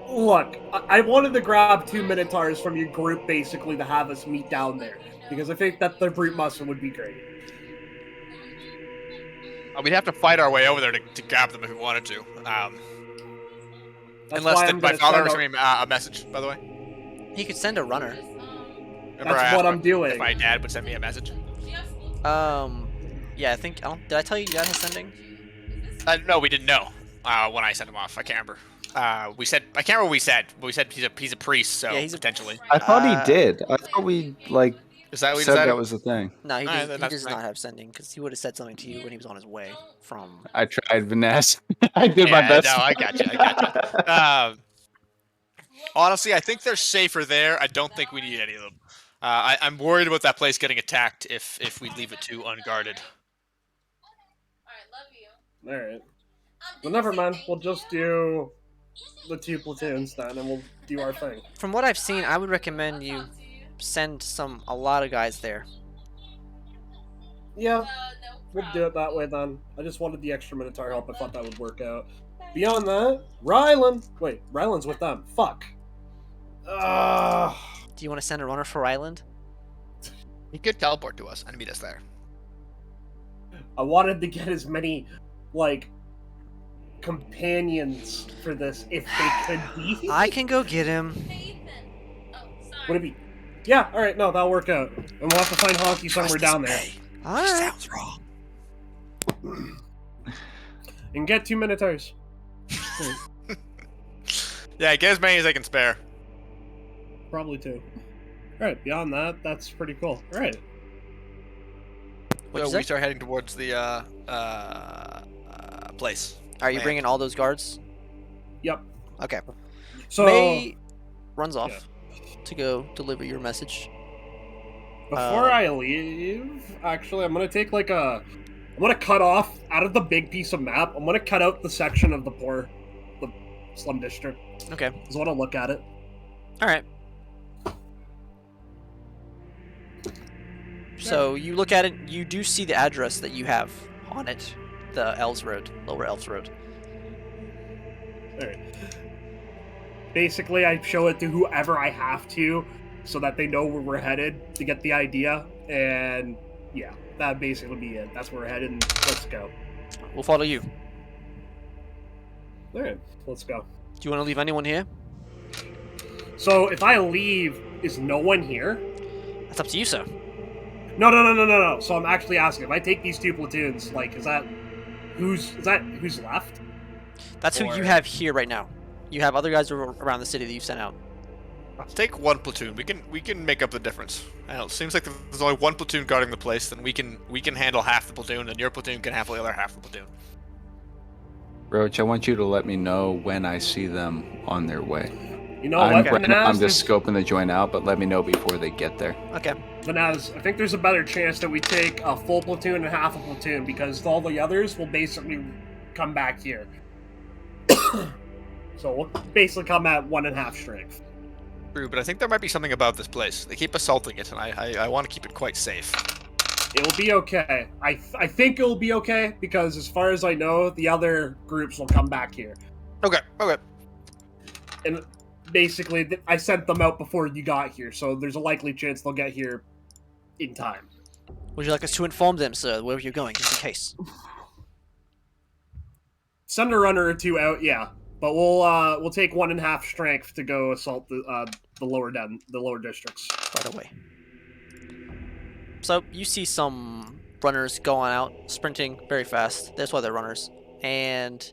Look, I wanted to grab 2 Minotaurs from your group basically to have us meet down there because I think that the brute muscle would be great. We'd have to fight our way over there to grab them if we wanted to. That's Unless why did I'm my gonna father send sent me a message, by the way. He could send a runner. Remember That's I asked what I'm doing. If my dad would send me a message. Yeah, I think did I tell you dad has sending? No, we didn't know when I sent him off. I can't remember. I can't remember what we said, but we said he's a priest, so Yeah, he's a- potentially. I thought Uh, he did. I thought we like Is that what we said decided? that was the thing. No, he Alright, does, then he that's does fine. not have sending because he would have said something to you when he was on his way from. I tried, Vanessa. I did my Yeah, best. no, I gotcha. Honestly, I think they're safer there. I don't think we need any of them. I'm worried about that place getting attacked if we leave it too unguarded. Alright, love you. Alright. Well, never mind. We'll just do the 2 platoons then, and we'll do our thing. From what I've seen, I would recommend you send a lot of guys there. Yeah, No we'll do it that way then. I just wanted the extra Minotaur help. I thought that would work out. Beyond that, Rylan. Wait, Rylan's with them. Fuck. Do you want to send a runner for Island? He could teleport to us and meet us there. I wanted to get as many, like, companions for this if they could be. I can go get him. Nathan. Oh, sorry. Would it be? Yeah, alright, no, that'll work out. And we'll have to find Honky somewhere down there. All right. Sounds wrong. And get 2 Minotaurs. Yeah, get as many as I can spare. Probably 2. Alright, beyond that, that's pretty cool. Alright. What'd So you we say? start heading towards the place. Are you land. bringing all those guards? Yep. Okay. So, May runs off to go deliver your message. before I leave, actually, I'm gonna take like I'm gonna cut off out of the big piece of map. I'm gonna cut out the section of the slum district. Okay. Just want to look at it. All right. So you look at it. You do see the address that you have on it, the Elves Road, Lower Elves Road. All right. Basically, I show it to whoever I have to, so that they know where we're headed to get the idea. And yeah, that basically be it. That's where we're headed. And let's go. We'll follow you. All right, let's go. Do you want to leave anyone here? So if I leave, is no one here? That's up to you, sir. No. So I'm actually asking, if I take these 2 platoons, like, is that who's left? That's who you Or- have here right now. You have other guys around the city that you've sent out. Let's take 1 platoon. We can make up the difference. I don't know, it seems like there's only 1 platoon guarding the place, then we can handle half the platoon, and your platoon can handle the other half of the platoon. Roach, I want you to let me know when I see them on their way. You know I'm, what, right now, I'm Vanaz? just scoping the joint out, but let me know before they get there. Okay. Vanaz, I think there's a better chance that we take a full platoon and half a platoon, because all the others will basically come back here. So we'll basically come at 1.5 strength. True, but I think there might be something about this place. They keep assaulting it, and I want to keep it quite safe. It will be okay. I think it will be okay, because as far as I know, the other groups will come back here. Okay. And basically, I sent them out before you got here, so there's a likely chance they'll get here in time. Would you like us to inform them, sir, where you're going, just in case? Send a runner or 2 out, yeah. But we'll take 1.5 strength to go assault the lower districts. Right away. So you see some runners going out, sprinting very fast. That's why they're runners. And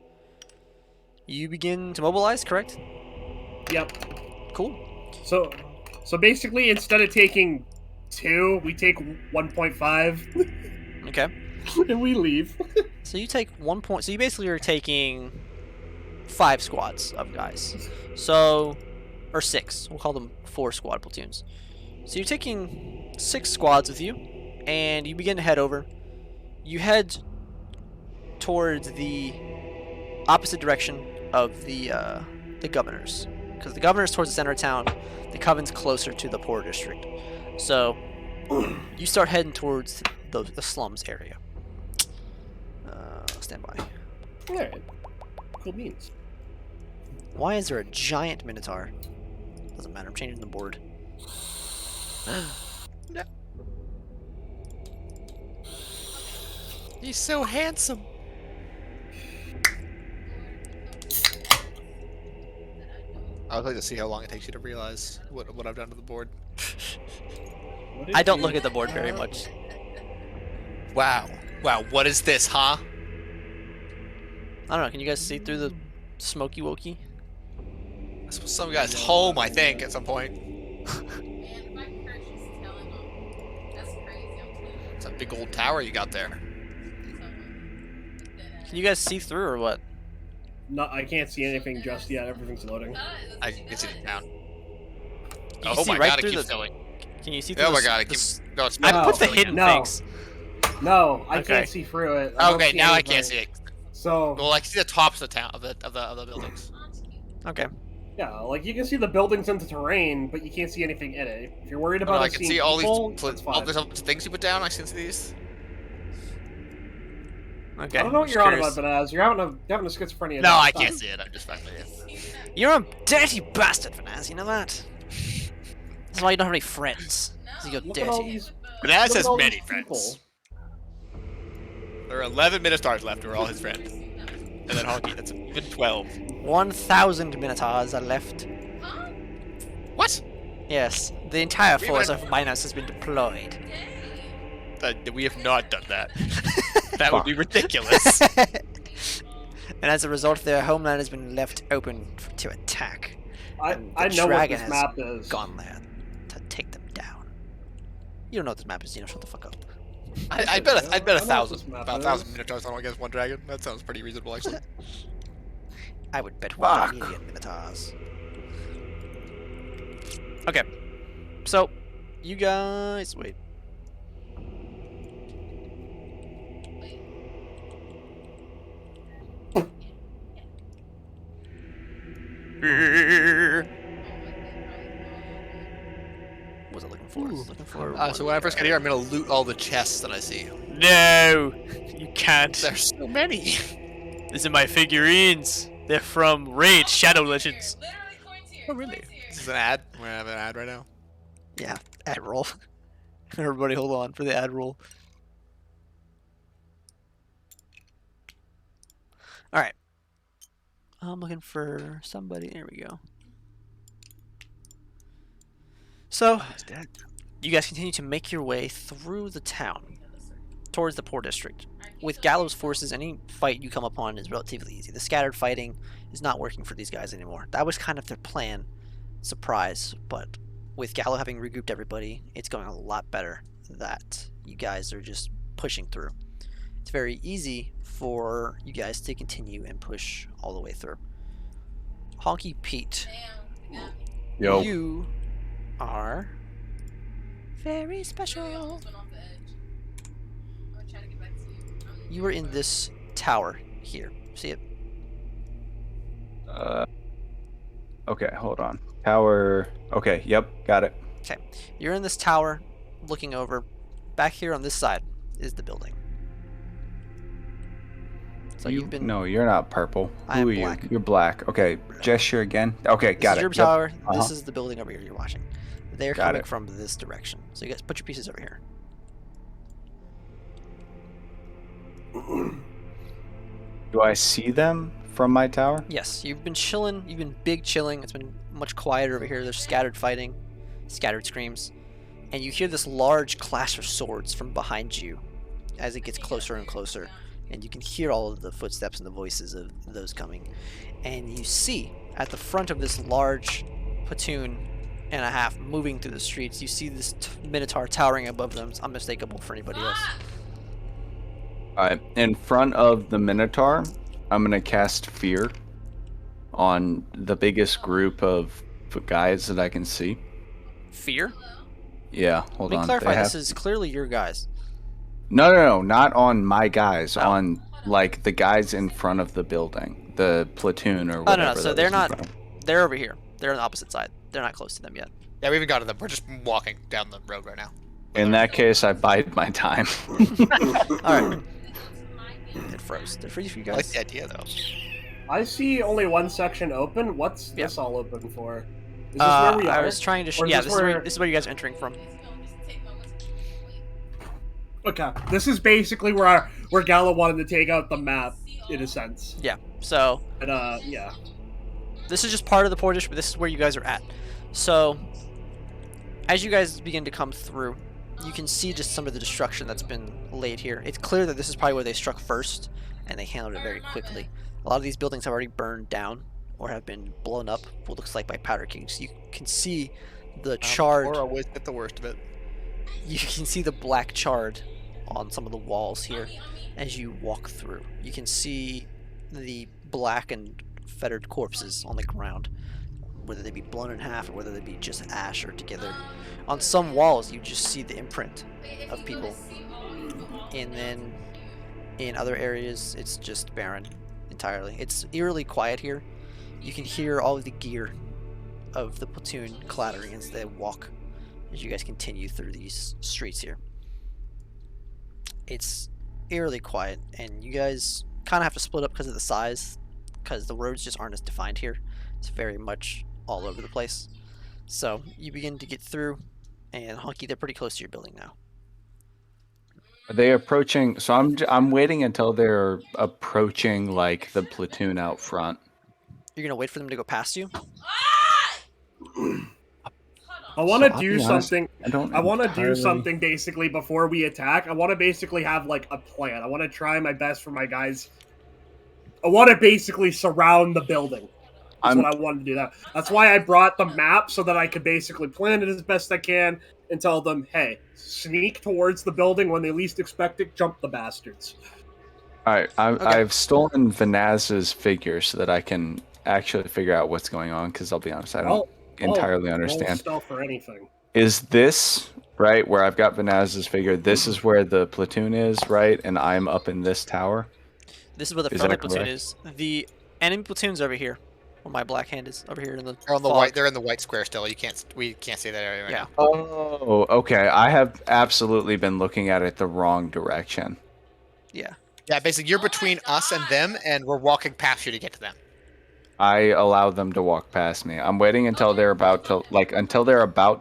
you begin to mobilize, correct? Yep. Cool. So basically, instead of taking 2, we take 1.5, Okay. and we leave. So you take 1 point. So you basically are taking 5 squads of guys. So, or 6. We'll call them 4 squad platoons. So you're taking 6 squads with you, and you begin to head over. You head towards the opposite direction of the governor's, because the governor's towards the center of town. The coven's closer to the poor district. So you start heading towards the slums area. Stand by. Alright. Cool beans. Why is there a giant minotaur? Doesn't matter. I'm changing the board. He's so handsome. I would like to see how long it takes you to realize what I've done to the board. I don't look at the board very much. Wow, what is this, huh? I don't know. Can you guys see through the smoky wokey? This was some guy's home, I think, at some point. Man, my crush is telling them. That's crazy. I'm telling you. It's a big old tower you got there. Can you guys see through or what? No, I can't see anything just yet. Everything's loading. I can see it down. You Oh see my right god, it through keeps the. going. Can you see through Oh the my s- god, it the keeps. s- No, it's I No, put the filling hidden in. No. things. No, I Okay. can't see through it. I don't Okay, see now I anything. can't see it. So Well, I can see the tops of the town of the buildings. Okay. yeah, like you can see the buildings and the terrain, but you can't see anything in it. If you're worried No, about I us can seeing see all people, these that's all fine. these things you put down. I can see these. Okay. I don't know what just you're on curious. about, Banaz. You're having a schizophrenia. No, I Stop. can't see it. I'm just fascinated. You're a dirty bastard, Vanaz. You know that. That's why you don't have any friends. 'Cause you're Look at all dirty. these. But Naz Look at has all many these friends. people. There are 11 Minotaurs left who are all his friends. And then Honky, that's even 12. 1,000 minotaurs are left. Huh? What? Yes, the entire We force went- of Minos has been deployed. We have not done that. That would be ridiculous. And as a result, their homeland has been left open to attack. I And the know what dragon this has map is. Gone there to take them down. You don't know what this map is, you know, shut the fuck up. I bet I know what 1,000. this map About is. 1,000 Minotaurs on against one dragon. That sounds pretty reasonable, actually. I would bet Fuck. 1 million minotaurs. Okay. So, you guys. Wait. What was I looking for? I was looking for. So when I first get here, I'm gonna loot all the chests that I see. No! You can't. There's so many. These are my figurines. They're from Raid Shadow Legends. Literally coins here. Oh, really? Coins here. This is an ad. We're gonna have an ad right now. Yeah, ad roll. Everybody hold on for the ad roll. Alright. I'm looking for somebody. There we go. So, He's dead. You guys continue to make your way through the town towards the poor district. With Gallows forces, any fight you come upon is relatively easy. The scattered fighting is not working for these guys anymore. That was kind of their plan, surprise, but with Gallo having regrouped everybody, it's going a lot better that you guys are just pushing through. It's very easy for you guys to continue and push all the way through. Honky Pete, Yo. you are very special. You are in this tower here. See it? Okay, hold on. Tower. Okay, yep, got it. You're in this tower looking over. Back here on this side is the building. So you've been. No, you're not purple. I Who am are black. you? You're black. Okay, gesture again. Okay, This got is it. your Yep. tower. This Uh-huh. is the building over here you're watching. They're Got coming it. from this direction. So you guys put your pieces over here. Do I see them from my tower? Yes, you've been chilling. You've been big chilling. It's been much quieter over here. There's scattered fighting, scattered screams, and you hear this large clash of swords from behind you as it gets closer and closer. And you can hear all of the footsteps and the voices of those coming. And you see at the front of this large platoon and a half moving through the streets, you see this Minotaur towering above them. It's unmistakable for anybody else. Alright, in front of the Minotaur, I'm gonna cast Fear on the biggest group of guys that I can see. Fear? Yeah, Let hold me on. clarify, They this have- is clearly your guys. No, not on my guys. Oh. On like the guys in front of the building, the platoon or Oh, whatever. no, so that they're was in not. front of- They're over here. They're on the opposite side. They're not close to them yet. Yeah, we haven't gotten to them. We're just walking down the road right now. In that case, I bide my time. Alright. It froze. Did it freeze for you I like guys? the idea though. I see only one section open. What's Yeah. this all open for? Is this where we are? I was trying to. Or Yeah, is this is where you guys are entering from. Okay, this is basically where Gallo wanted to take out the map, in a sense. Yeah. So But yeah. this is just part of the poor district, but this is where you guys are at. So as you guys begin to come through, you can see just some of the destruction that's been laid here. It's clear that this is probably where they struck first, and they handled it very quickly. A lot of these buildings have already burned down or have been blown up, what looks like by powder kings. You can see the charred. Or always get the worst of it. You can see the black chard on some of the walls here as you walk through. You can see the blackened, fettered corpses on the ground, whether they be blown in half or whether they be just ash or together. On some walls, you just see the imprint of people, and then in other areas, it's just barren entirely. It's eerily quiet here. You can hear all of the gear of the platoon clattering as they walk as you guys continue through these streets here. It's eerily quiet, and you guys kind of have to split up because of the size, because the roads just aren't as defined here. It's very much all over the place. So you begin to get through, and Honky, they're pretty close to your building now. Are they approaching? So I'm waiting until they're approaching like the platoon out front. You're gonna wait for them to go past you? I want to So I'll do be honest, something. I want to do entirely- something basically before we attack. I want to basically have like a plan. I want to try my best for my guys. I want to basically surround the building. That's I'm- what I wanted to do. That's why I brought the map so that I could basically plan it as best I can and tell them, "Hey, sneak towards the building when they least expect it. Jump the bastards." All right, Okay. I've stolen Vanaz's figure so that I can actually figure out what's going on. Because I'll be honest, I don't I'll entirely roll understand. stealth or anything. Is this right where I've got Vanaz's figure? This is where the platoon is, right? And I'm up in this tower. This is where the Is friendly that platoon correct? is. The enemy platoon's over here, where my black hand is over here in the. They're on the fog. white. They're in the white square still. We can't see that area right Yeah. now. Oh, okay. I have absolutely been looking at it the wrong direction. Yeah. Yeah, basically you're between us and them, and we're walking past you to get to them. I allow them to walk past me. I'm waiting until they're about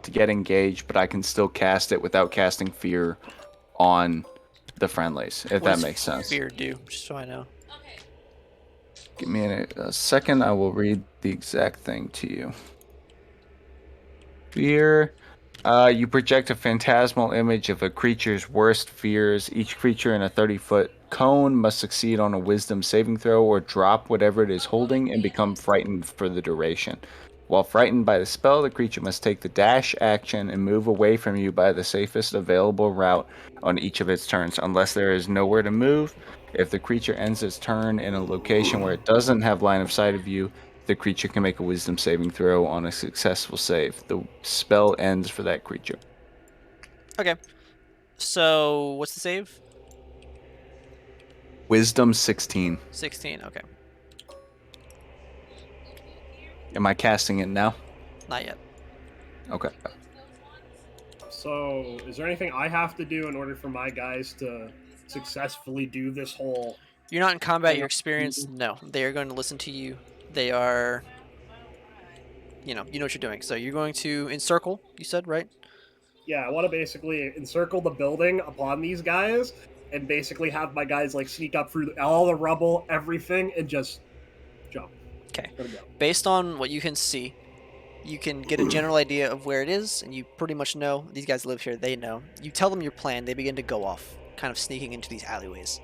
to get engaged, but I can still cast it without casting fear on the friendlies, if What that does makes sense. Fear do, just so I know. Give me a second. I will read the exact thing to you. Fear You project a phantasmal image of a creature's worst fears. Each creature in a 30-foot cone must succeed on a wisdom saving throw or drop whatever it is holding and become frightened for the duration. While frightened by the spell, the creature must take the dash action and move away from you by the safest available route on each of its turns, unless there is nowhere to move. If the creature ends its turn in a location where it doesn't have line of sight of you, the creature can make a wisdom saving throw on a successful save. The spell ends for that creature. Okay. So what's the save? Wisdom 16. 16. Okay. Am I casting it now? Not yet. Okay. So, is there anything I have to do in order for my guys to successfully do this whole? You're not in combat. Yeah. Your experience. No, they are going to listen to you. They are. You know what you're doing. So you're going to encircle. You said right. Yeah, I want to basically encircle the building upon these guys, and basically have my guys like sneak up through all the rubble, everything, and just jump. 'Kay. There we go. Based on what you can see, you can get a general idea of where it is, and you pretty much know these guys live here. They know. You tell them your plan. They begin to go off, kind of sneaking into these alleyways.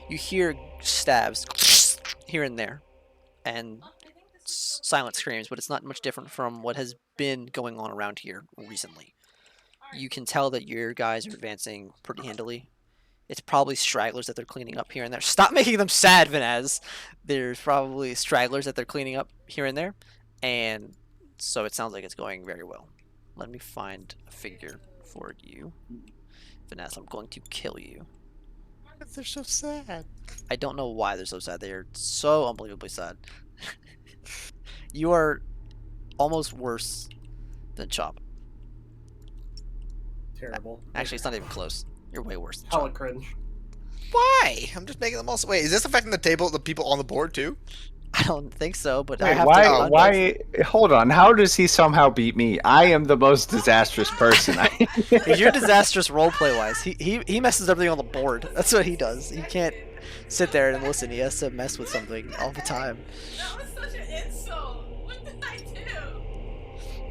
You hear stabs here and there, and silent screams, but it's not much different from what has been going on around here recently. You can tell that your guys are advancing pretty handily. It's probably stragglers that they're cleaning up here and there. Stop making them sad, Vinaz. There's probably stragglers that they're cleaning up here and there, and so it sounds like it's going very well. Let me find a figure for you. Vinaz, I'm going to kill you. They're so sad. I don't know why they're so sad. They are so unbelievably sad. You are almost worse than Chop. Terrible. Actually, it's not even close. You're way worse than Hella Chop. cringe. Why? I'm just making them all. Wait, is this affecting the table, the people on the board too? I don't think so, but I Wait, have why? to. Why? Hold on. How does he somehow beat me? I am the most disastrous person. Because you're disastrous roleplay wise. He messes everything on the board. That's what he does. He can't sit there and listen. He has to mess with something all the time. That was such an insult. What did I do?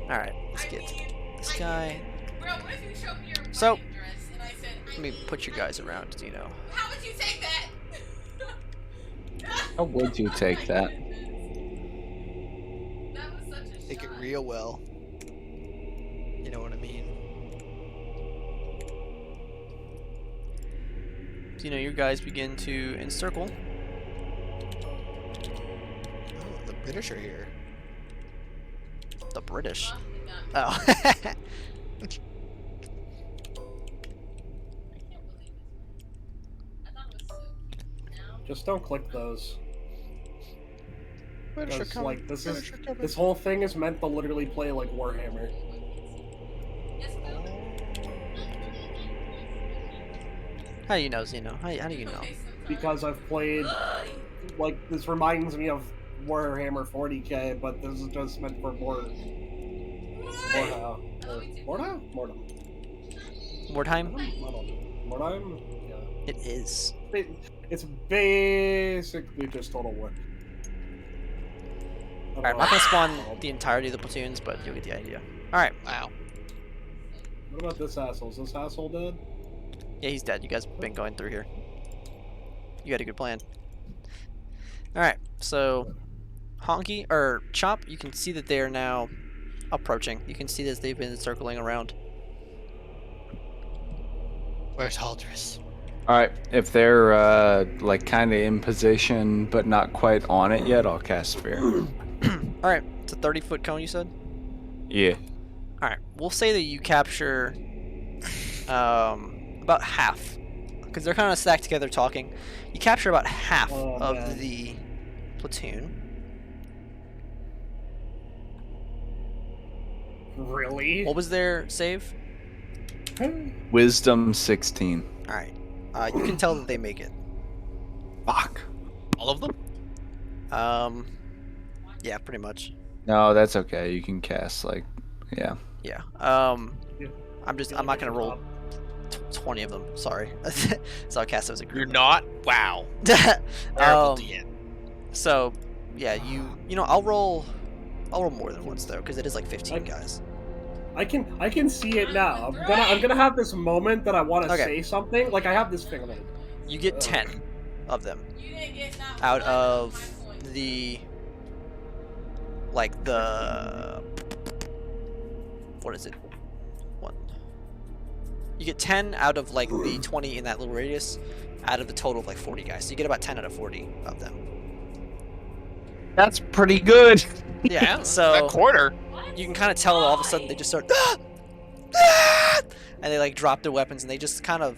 All right, let's get this guy. Bro, what if you showed me your So, wedding dress and I said, Let me put you guys around. You know. how would you take that? How would you take that? That was such a Take it shot. real well. You know what I mean? So, your guys begin to encircle. Oh, the British are here. The British. Well, they got me. Oh. I can't believe it. I thought it was so cute. Now, Just don't click those. British are Because, coming. like, British are coming. this whole thing is meant to literally play like Warhammer. yes, Bill. How do you know, Zeno? How do you know? Okay, sometimes. Because I've played, like, this reminds me of Warhammer 40k, but this is just meant for more. Mordheim. Mordheim? Mordheim? Yeah. It is. It's basically just Total War. Alright, I'm not gonna spawn the entirety of the platoons, but you'll get the idea. Alright. Wow. What about this asshole? Is this asshole dead? Yeah, he's dead. You guys have been going through here. You had a good plan. Alright, so Honky or Chop, you can see that they are now approaching. You can see that they've been circling around. Where's Haldris? All right. If they're like kind of in position but not quite on it yet, I'll cast Sphere. Alright, it's a 30-foot cone, you said? Yeah. Alright, we'll say that you capture about half. Because they're kind of stacked together talking. You capture about half Oh, of man. the platoon. Really? What was their save? Wisdom 16. Alright. You can tell that they make it. Fuck. All of them? Yeah, pretty much. No, that's okay. You can cast like, yeah. Yeah. Yeah. I'm not gonna roll 20 of them. Sorry. So I'll cast those a You're group. not? Wow. Terrible um, DM. so yeah, I'll roll more than once though, because it is like 15 guys. I can see it now. I'm gonna have this moment that I want to Okay. say something. Like I have this thing. I'm like, You get 10 of them You didn't get not out one of my point. the like the what is it? One. You get 10 out of like the 20 in that little radius out of the total of like 40 guys. So you get about 10 out of 40 of them. That's pretty good. Yeah. That So quarter. you can kind of tell all of a sudden they just start and they like drop their weapons and they just kind of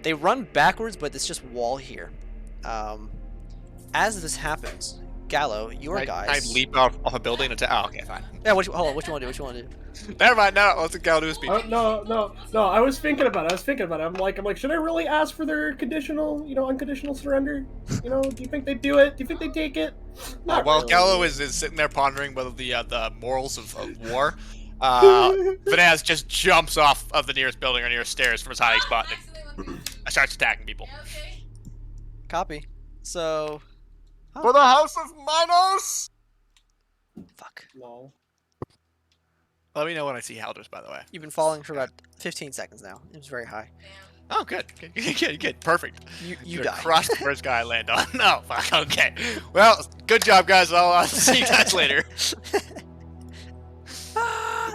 they run backwards, but it's just wall here. As this happens, Gallo, your I guys. leap off a building and oh, okay, fine. Yeah, hold on. What you want to do? What you want to do? Never mind. No, let's go do a speech. no. I was thinking about it. I'm like, should I really ask for their conditional, unconditional surrender? Do you think they do it? Do you think they take it? Not While really. Gallo is sitting there pondering whether the morals of war, Vanaz just jumps off of the nearest building or nearest stairs from his hiding spot and starts attacking people. Okay. Copy. So, For the House of Minos! fuck. Lol. Let me know when I see Halders, by the way. You've been falling for about 15 seconds now. It was very high. Oh, good. Good. Perfect. You Gonna die. crush the first guy I land on. No, fuck. Okay. Well, good job, guys. I'll see you guys later.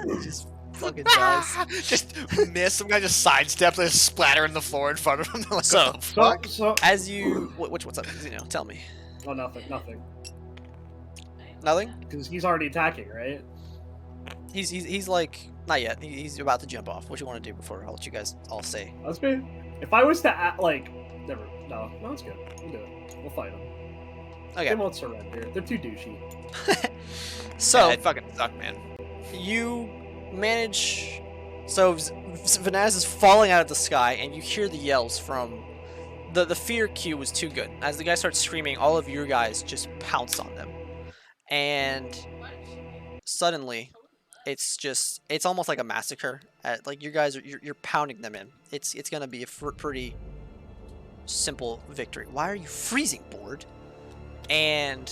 He just fucking dies. Just miss. Some guy just sidesteps and just splatter in the floor in front of him. Like, So- what the fuck? So As you, what's up? Tell me. oh, nothing. Nothing. Because he's already attacking, right? He's like not yet. He's about to jump off. What you want to do before I'll let you guys all say? That's good. If I was to no, it's good. We'll do it. We'll fight them. Okay. They won't surrender. They're too douchey. So Yeah, it fucking sucked, man. you manage. So Vanaz is falling out of the sky, and you hear the yells from the fear cue was too good. As the guy starts screaming, all of your guys just pounce on them, and suddenly, it's almost like a massacre. Like your guys you're pounding them in. It's gonna be a pretty simple victory. Why are you freezing, Board? And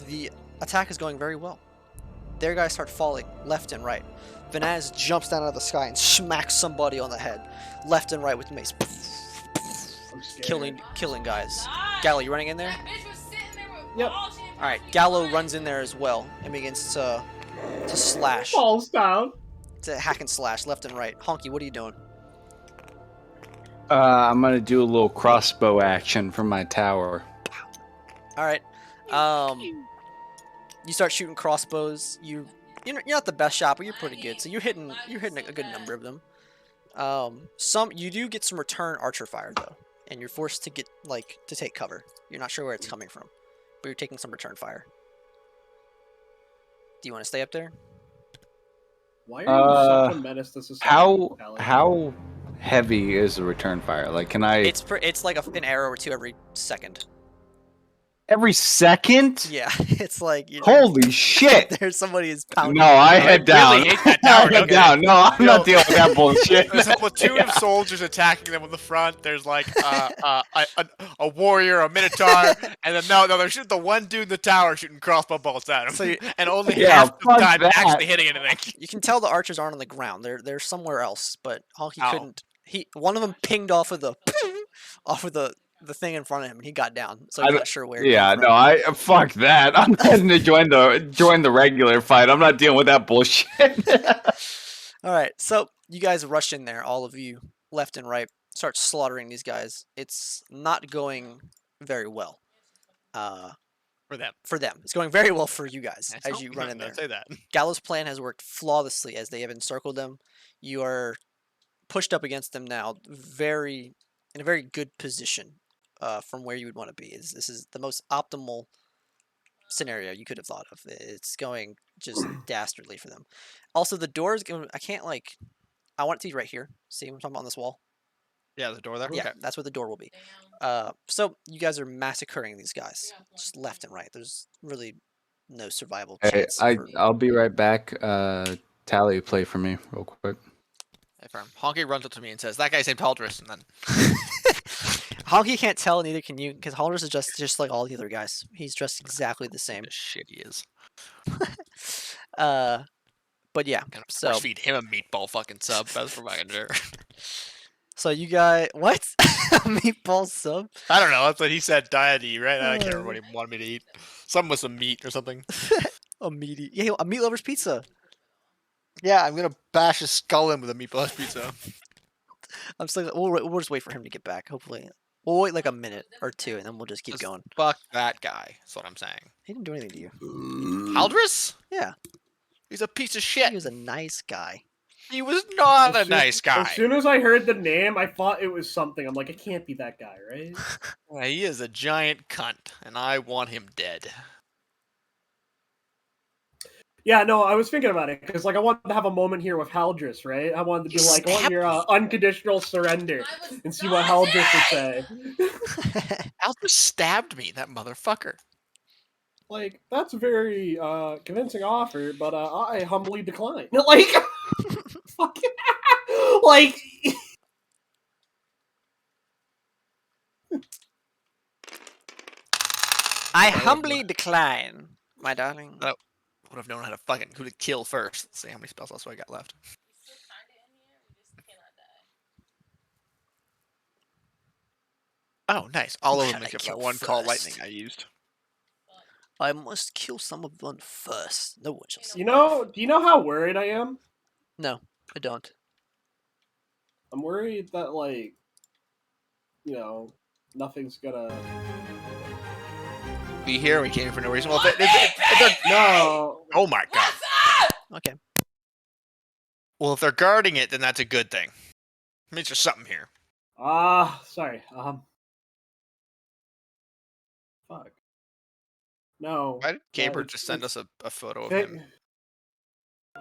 the attack is going very well. Their guys start falling left and right. Vanaz jumps down out of the sky and smacks somebody on the head, left and right with mace, I'm scared. killing guys. Gallo, you running in there? That bitch was sitting there with Yep. ball champagne. All right, Gallo runs in there as well and begins to slash, Falls down. to hack and slash left and right. Honky, what are you doing? I'm gonna do a little crossbow action from my tower. All right, you start shooting crossbows. You're not the best shot, but you're pretty good. So you're hitting a good number of them. You do get some return archer fire though, and you're forced to to take cover. You're not sure where it's coming from, but you're taking some return fire. Do you want to stay up there? Why are you such a menace to society? Alex? How heavy is the return fire? Like, can I It's like an arrow or two every second. every second? Yeah, it's like Holy shit! there's somebody who's pounding. No, I head down. really hate that I tower, head don't you? down. No, I'm not dealing with that bullshit. There's a platoon of soldiers attacking them on the front. There's like a warrior, a minotaur, and then no, there's just the one dude in the tower shooting crossbow bolts at him, So you- and only Yeah, half the fuck time that. actually hitting anything. You can tell the archers aren't on the ground. They're somewhere else. But Honky Ow. couldn't. One of them pinged off of the thing in front of him, and he got down. So I he's don't- not sure where. it Yeah, came no, from. fuck that. I'm heading to join the regular fight. I'm not dealing with that bullshit. All right, so you guys rush in there, all of you, left and right, start slaughtering these guys. It's not going very well. For them. For them, it's going very well for you guys as you run in there. Don't say that. Gallo's plan has worked flawlessly as they have encircled them. You are pushed up against them now, in a very good position from where you would want to be. This is the most optimal scenario you could have thought of. It's going just dastardly for them. Also, the doors. I can't I want it to be right here. See what I'm talking about on this wall? Yeah, the door there. Yeah, Okay. that's where the door will be. Damn. So you guys are massacring these guys just left and right. There's really no survival Hey, chance. for- I'll be right back. Tally, play for me real quick. Hey, firm. Honky runs up to me and says, "That guy's named Haldris," and then Honky can't tell, neither can you, because Holders is just like all the other guys. He's dressed exactly the same. the shit he is. But yeah, Gonna so force feed him a meatball fucking sub. That's for fucking sure. so you guys what? Meatball sub? I don't know. That's what he said. Diet eat, right? I can't remember what he wanted me to eat. Something with some meat or something. A meat lover's pizza. Yeah, I'm gonna bash his skull in with a meatball pizza. I'm still. We'll just wait for him to get back. Hopefully, we'll wait like a minute or two, and then we'll just keep Just going. fuck that guy. That's what I'm saying. He didn't do anything to you. Haldris? Yeah, He's a piece of he shit. was a nice guy. He was not a As soon- nice guy. As soon as I heard the name, I thought it was something. I'm like, it can't be that guy, right? Yeah, he is a giant cunt, and I want him dead. Yeah, no, I was thinking about it because, like, I wanted to have a moment here with Haldris, right? I wanted to be You like, I want your stabbed unconditional surrender I was and see what dodging! Haldris would say. Haldris stabbed me, that motherfucker. Like, that's a very convincing offer, but I humbly decline. Like, fucking, like, I humbly decline, my darling. Oh. Would have known how to fucking who to kill first. Let's see how many spells else I got left. We still kinda in here, we just cannot die. Oh, nice. All of Who them should I except for kill that one call first? lightning I used. I must kill someone first. No one shall see. do you know how worried I am? No, I don't. I'm worried that, like, nothing's gonna. Be here. We came for no reason. Well, if they're No. oh my god. What's up? Okay. Well, if they're guarding it, then that's a good thing. It means there's something here. Sorry. Fuck. No. Why did Gaber it's- just send it's- us a photo of Hey- him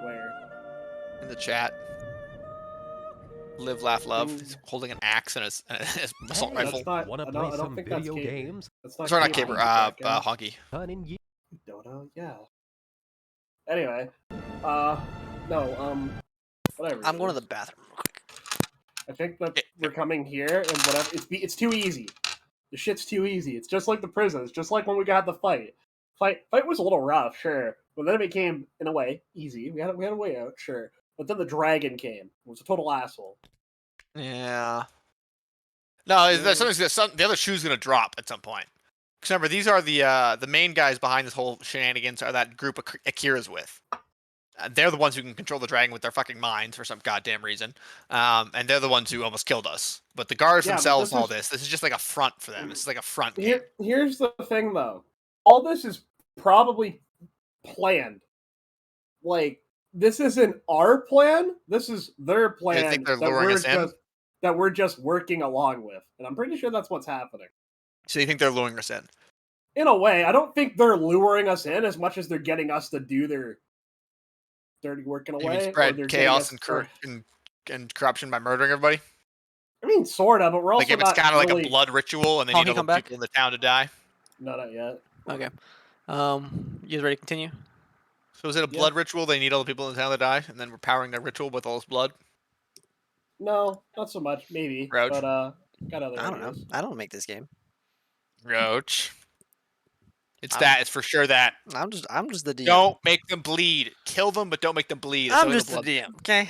Where? in the chat? Live, laugh, love. Mm. He's holding an axe and his assault Hey, rifle. That's not. Wanna I play don't, I don't some think that's video Gaber. games? That's not. Sorry, not Gaber, Gaber. you fucker. Honky. Fun and ye- Dota, yeah. Anyway, no, whatever. I'm going to the bathroom real quick. I think that Yeah. we're coming here, and whatever. It's too easy. The shit's too easy. It's just like the prison. It's just like when we got the fight. Fight was a little rough, sure, but then it became, in a way, easy. We had a way out, sure, but then the dragon came. It was a total asshole. Yeah. No, Yeah. the other shoe's gonna drop at some point. 'Cause remember, these are the main guys behind this whole shenanigans are that group Akira's with. They're the ones who can control the dragon with their fucking minds for some goddamn reason. And they're the ones who almost killed us. But the guards Yeah, but themselves and all this this is just like a front for them. It's like a front game. Here's the thing, though. All this is probably planned. Like, this isn't our plan. This is their plan. think they're that luring we're us in? just, that we're just working along with, and I'm pretty sure that's what's happening. So you think they're luring us in? In a way, I don't think they're luring us in as much as they're getting us to do their dirty work in a You way. can or spread they're getting chaos us- and corruption by murdering everybody? I mean, sorta, but we're also Like if it's not kind of like really... a blood ritual and then Honky, you know come the back. people in the town to die? No, not yet. Okay. You guys ready to continue? So is it a Yeah. blood ritual? They need all the people in the town to die, and then we're powering their ritual with all this blood? No, not so much. Maybe, Roach? but got other I don't know. ideas. I don't make this game. Roach. It's I'm- that. It's for sure that. I'm just the DM. Don't make them bleed. Kill them, but don't make them bleed. That's I'm only just the blood- DM. Okay.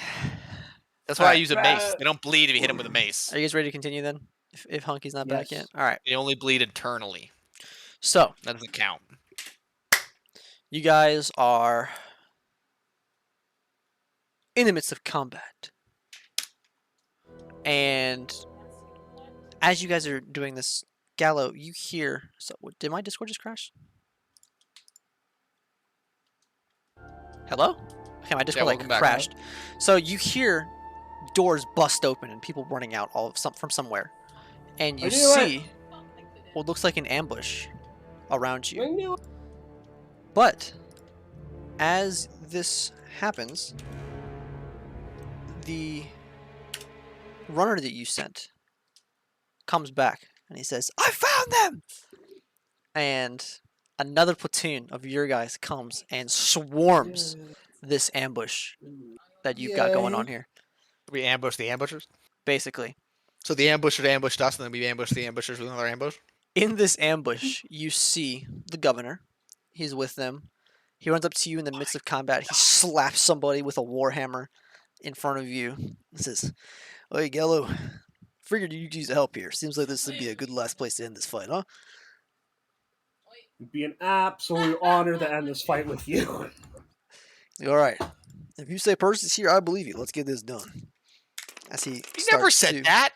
That's why I Alright. use a mace. They don't bleed if you hit them with a mace. Are you guys ready to continue then? If Hunky's not back yet. Yes. All right. They only bleed internally. So That doesn't count. you guys are in the midst of combat, and as you guys are doing this, Gallo, you hear. So did my Discord just crash? Hello? Okay, my Discord like welcome back. crashed. So you hear doors bust open and people running out from somewhere, and you I knew it. see what looks like an ambush around you. I knew it. But as this happens, the runner that you sent comes back and he says, "I found them!" And another platoon of your guys comes and swarms this ambush that you've got going on Yay. here. We ambush the ambushers. Basically, So the ambusher ambushed us, and then we ambushed the ambushers with another ambush. in this ambush, you see the governor. He's with them. He runs up to you in the midst of combat. He slaps somebody with a warhammer in front of you. He says, "Hey, Gallo, figured you could use help here. Seems like this would be a good last place to end this fight, huh?" It'd be an absolute honor to end this fight with you. All right. If you say Percy's here, I believe you. Let's get this done. As he never starts said to- that.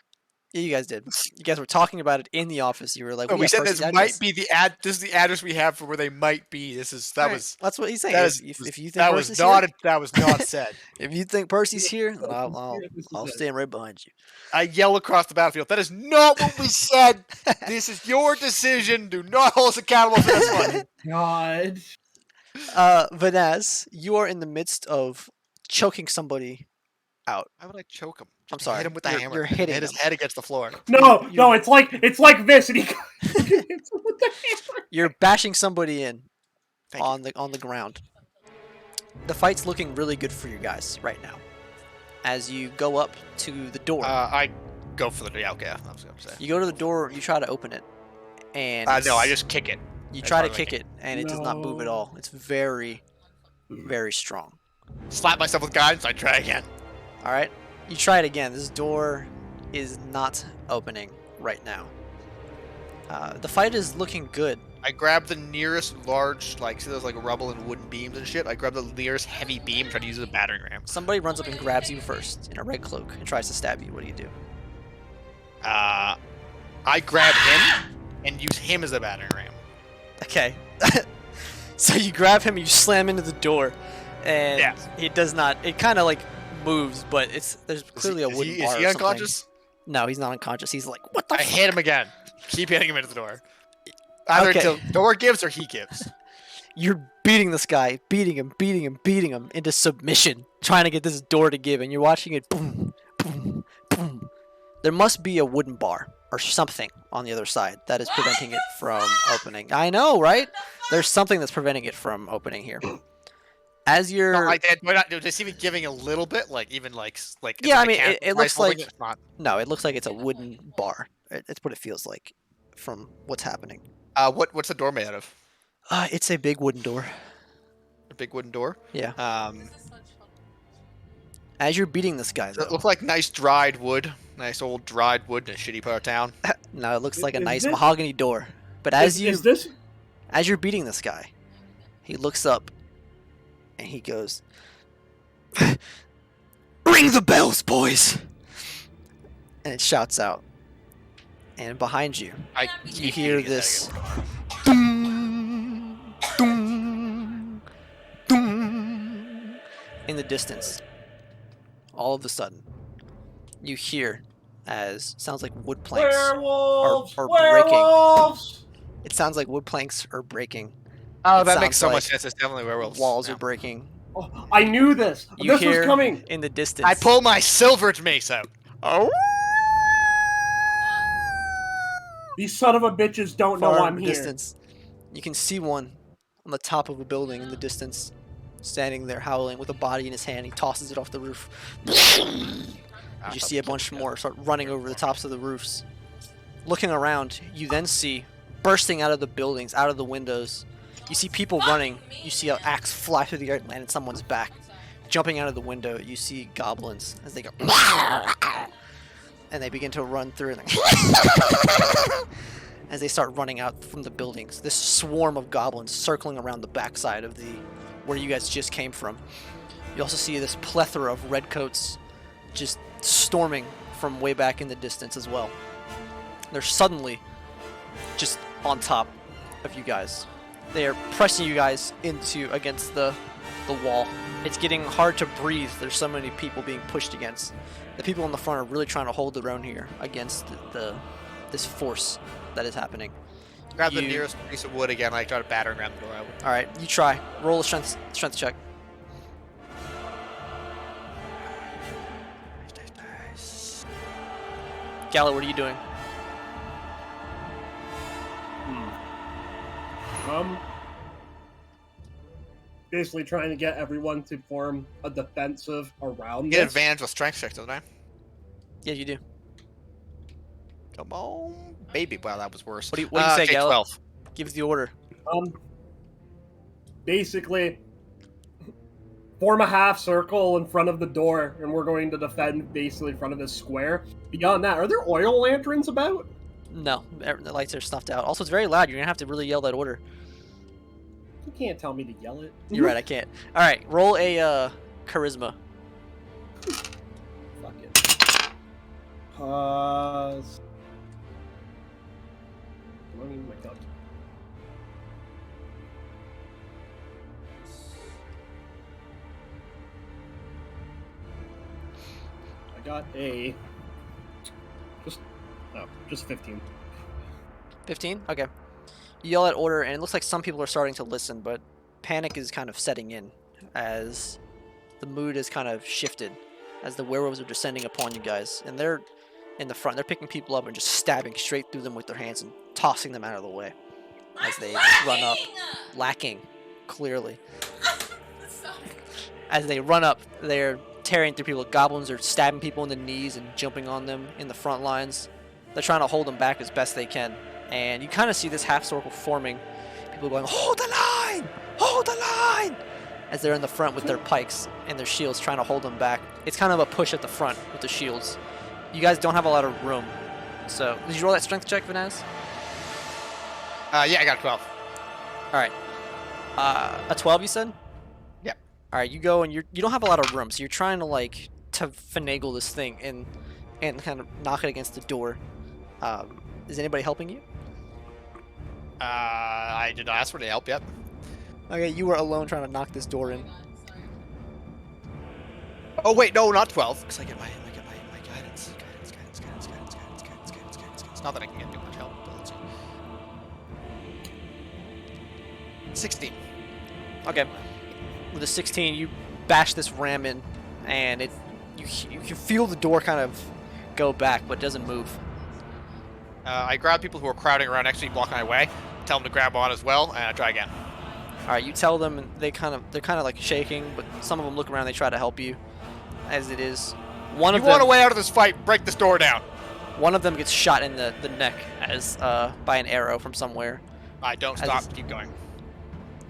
Yeah, you guys did. You guys were talking about it in the office. You were like, No, we got said Percy's this address." might be the ad. This is the address we have for where they might be. That's what he's saying. that If, is if you think that was Percy's not here, that was not said. if you think Percy's here, then I'll This is I'll it. stand right behind you. I yell across the battlefield. That is not what we said. This is your decision. Do not hold us accountable for this one. God. Vanaz, you are in the midst of choking somebody out. Why would I choke him? I'm Just sorry, Hit him with the you're- hammer. you're hitting Hit his him. head against the floor. No, You- no, it's like this, and he hits him with the hammer. You're bashing somebody in Thank you. on the ground. The fight's looking really good for you guys right now. As you go up to the door, I go for the okay. I was gonna say. you go to the door, you try to open it, and No, I it's- just kick it. you that's try to what I kick it, and it does not move at all. It's very, very strong. Slap myself with guidance. I try again. All right, you try it again. This door is not opening right now. The fight is looking good. I grab the nearest large, like, see those like rubble and wooden beams and shit. I grab the nearest heavy beam, try to use it as a battering ram. Somebody runs up and grabs you first in a red cloak and tries to stab you. What do you do? I grab him and use him as a battering ram. Okay. So you grab him, you slam into the door, and Yeah. it does not. It kind of like moves, but there's clearly a wooden bar. Is or he something. unconscious? No, he's not unconscious. He's like, what the? I fuck? hit him again. Keep hitting him into the door. Either Okay. until door gives or he gives. You're beating this guy, beating him into submission, trying to get this door to give, and you're watching it boom, boom, boom. There must be a wooden bar or something on the other side that is preventing it from opening. I know, right? There's something that's preventing it from opening here. As you're, Not like that. We're not just even giving a little bit, like even like it's Yeah, a I mean, it mechanical looks device holding like- it. It's not. no, it looks like it's a wooden bar. It's what it feels like from what's happening. What's the door made out of? It's a big wooden door. A big wooden door. Yeah. This is such fun. As you're beating this guy, Does it though, look like nice dried wood? Nice old dried wood in a shitty part of town. no, it looks like a Is nice this- mahogany door. But as Is this? you're beating this guy, he looks up and he goes, "Ring the bells, boys!" And it shouts out. And behind you, I you keep hear hitting his this head again. "Dum, dum, dum," in the distance. All of a sudden, you hear as sounds like wood planks. Werewolves! are breaking. Werewolves! It sounds like wood planks are breaking. Oh, It that makes so sounds much like sense. It's definitely werewolves. Walls now. are breaking. Oh, I knew this. You This hear was coming. in the distance. I pull my silver mace out. Oh. These son of a bitches don't know far I'm in the here. distance. You can see one on the top of a building in the distance, standing there howling with a body in his hand. He tosses it off the roof. You see a bunch more start running over the tops of the roofs. Looking around, you then see bursting out of the buildings, out of the windows. You see people running. You see an axe fly through the air and land in someone's back. Jumping out of the window, you see goblins as they go, and they begin to run through, and as they start running out from the buildings. This swarm of goblins circling around the backside of the where you guys just came from. You also see this plethora of redcoats just storming from way back in the distance as well. They're suddenly just on top of you guys. They are pressing you guys against the wall. It's getting hard to breathe. There's so many people being pushed against. The people in the front are really trying to hold their own here against this force that is happening. Grab the You- nearest piece of wood again. I try to batter and ram the door out. All right, you try. Roll a strength check. Gallo, what are you doing? Basically trying to get everyone to form a defensive around Get this. advantage with strength checks, don't I? Yeah, you do. Come on, baby. Wow, that was worse. What do you say, okay, Gallo? 12. Gives the order. Um, basically form a half circle in front of the door, and we're going to defend basically in front of this square. Beyond that, are there oil lanterns about? No, the lights are snuffed out. Also, it's very loud. You're gonna have to really yell that order. You can't tell me to yell it. You're right, I can't. All right, roll a charisma. Fuck it. Pause. I don't even my calculator. I got a just 15. 15? Okay. You yell that order, and it looks like some people are starting to listen, but panic is kind of setting in as the mood is kind of shifted, as the werewolves are descending upon you guys. And they're in the front. They're picking people up and just stabbing straight through them with their hands and tossing them out of the way as they run up. Lacking, clearly. Sorry. As they run up, they're tearing through people. Goblins are stabbing people in the knees and jumping on them in the front lines. They're trying to hold them back as best they can. And you kind of see this half circle forming. People going, hold the line! Hold the line! As they're in the front with their pikes and their shields trying to hold them back. It's kind of a push at the front with the shields. You guys don't have a lot of room. So, did you roll that strength check, Vanaz? Yeah, I got 12. Alright. A 12, you said? Yep. Alright, you go and you don't have a lot of room, so you're trying to finagle this thing and kind of knock it against the door. Is anybody helping you? I did not ask for any help yet. Okay, you were alone trying to knock this door in. Oh wait, no, not 12, because I get my guidance. Guidance. Not that I can get too much help, but let's see. 16. Okay. With a 16, you bash this ram in, and you can feel the door kind of go back, but it doesn't move. I grab people who are crowding around next to me, blocking my way, tell them to grab on as well, and I try again. All right, you tell them, and they're kind of like shaking, but some of them look around, they try to help you, as it is. You want a way out of this fight? Break this door down. One of them gets shot in the neck as by an arrow from somewhere. I don't As stop. it's- Keep going.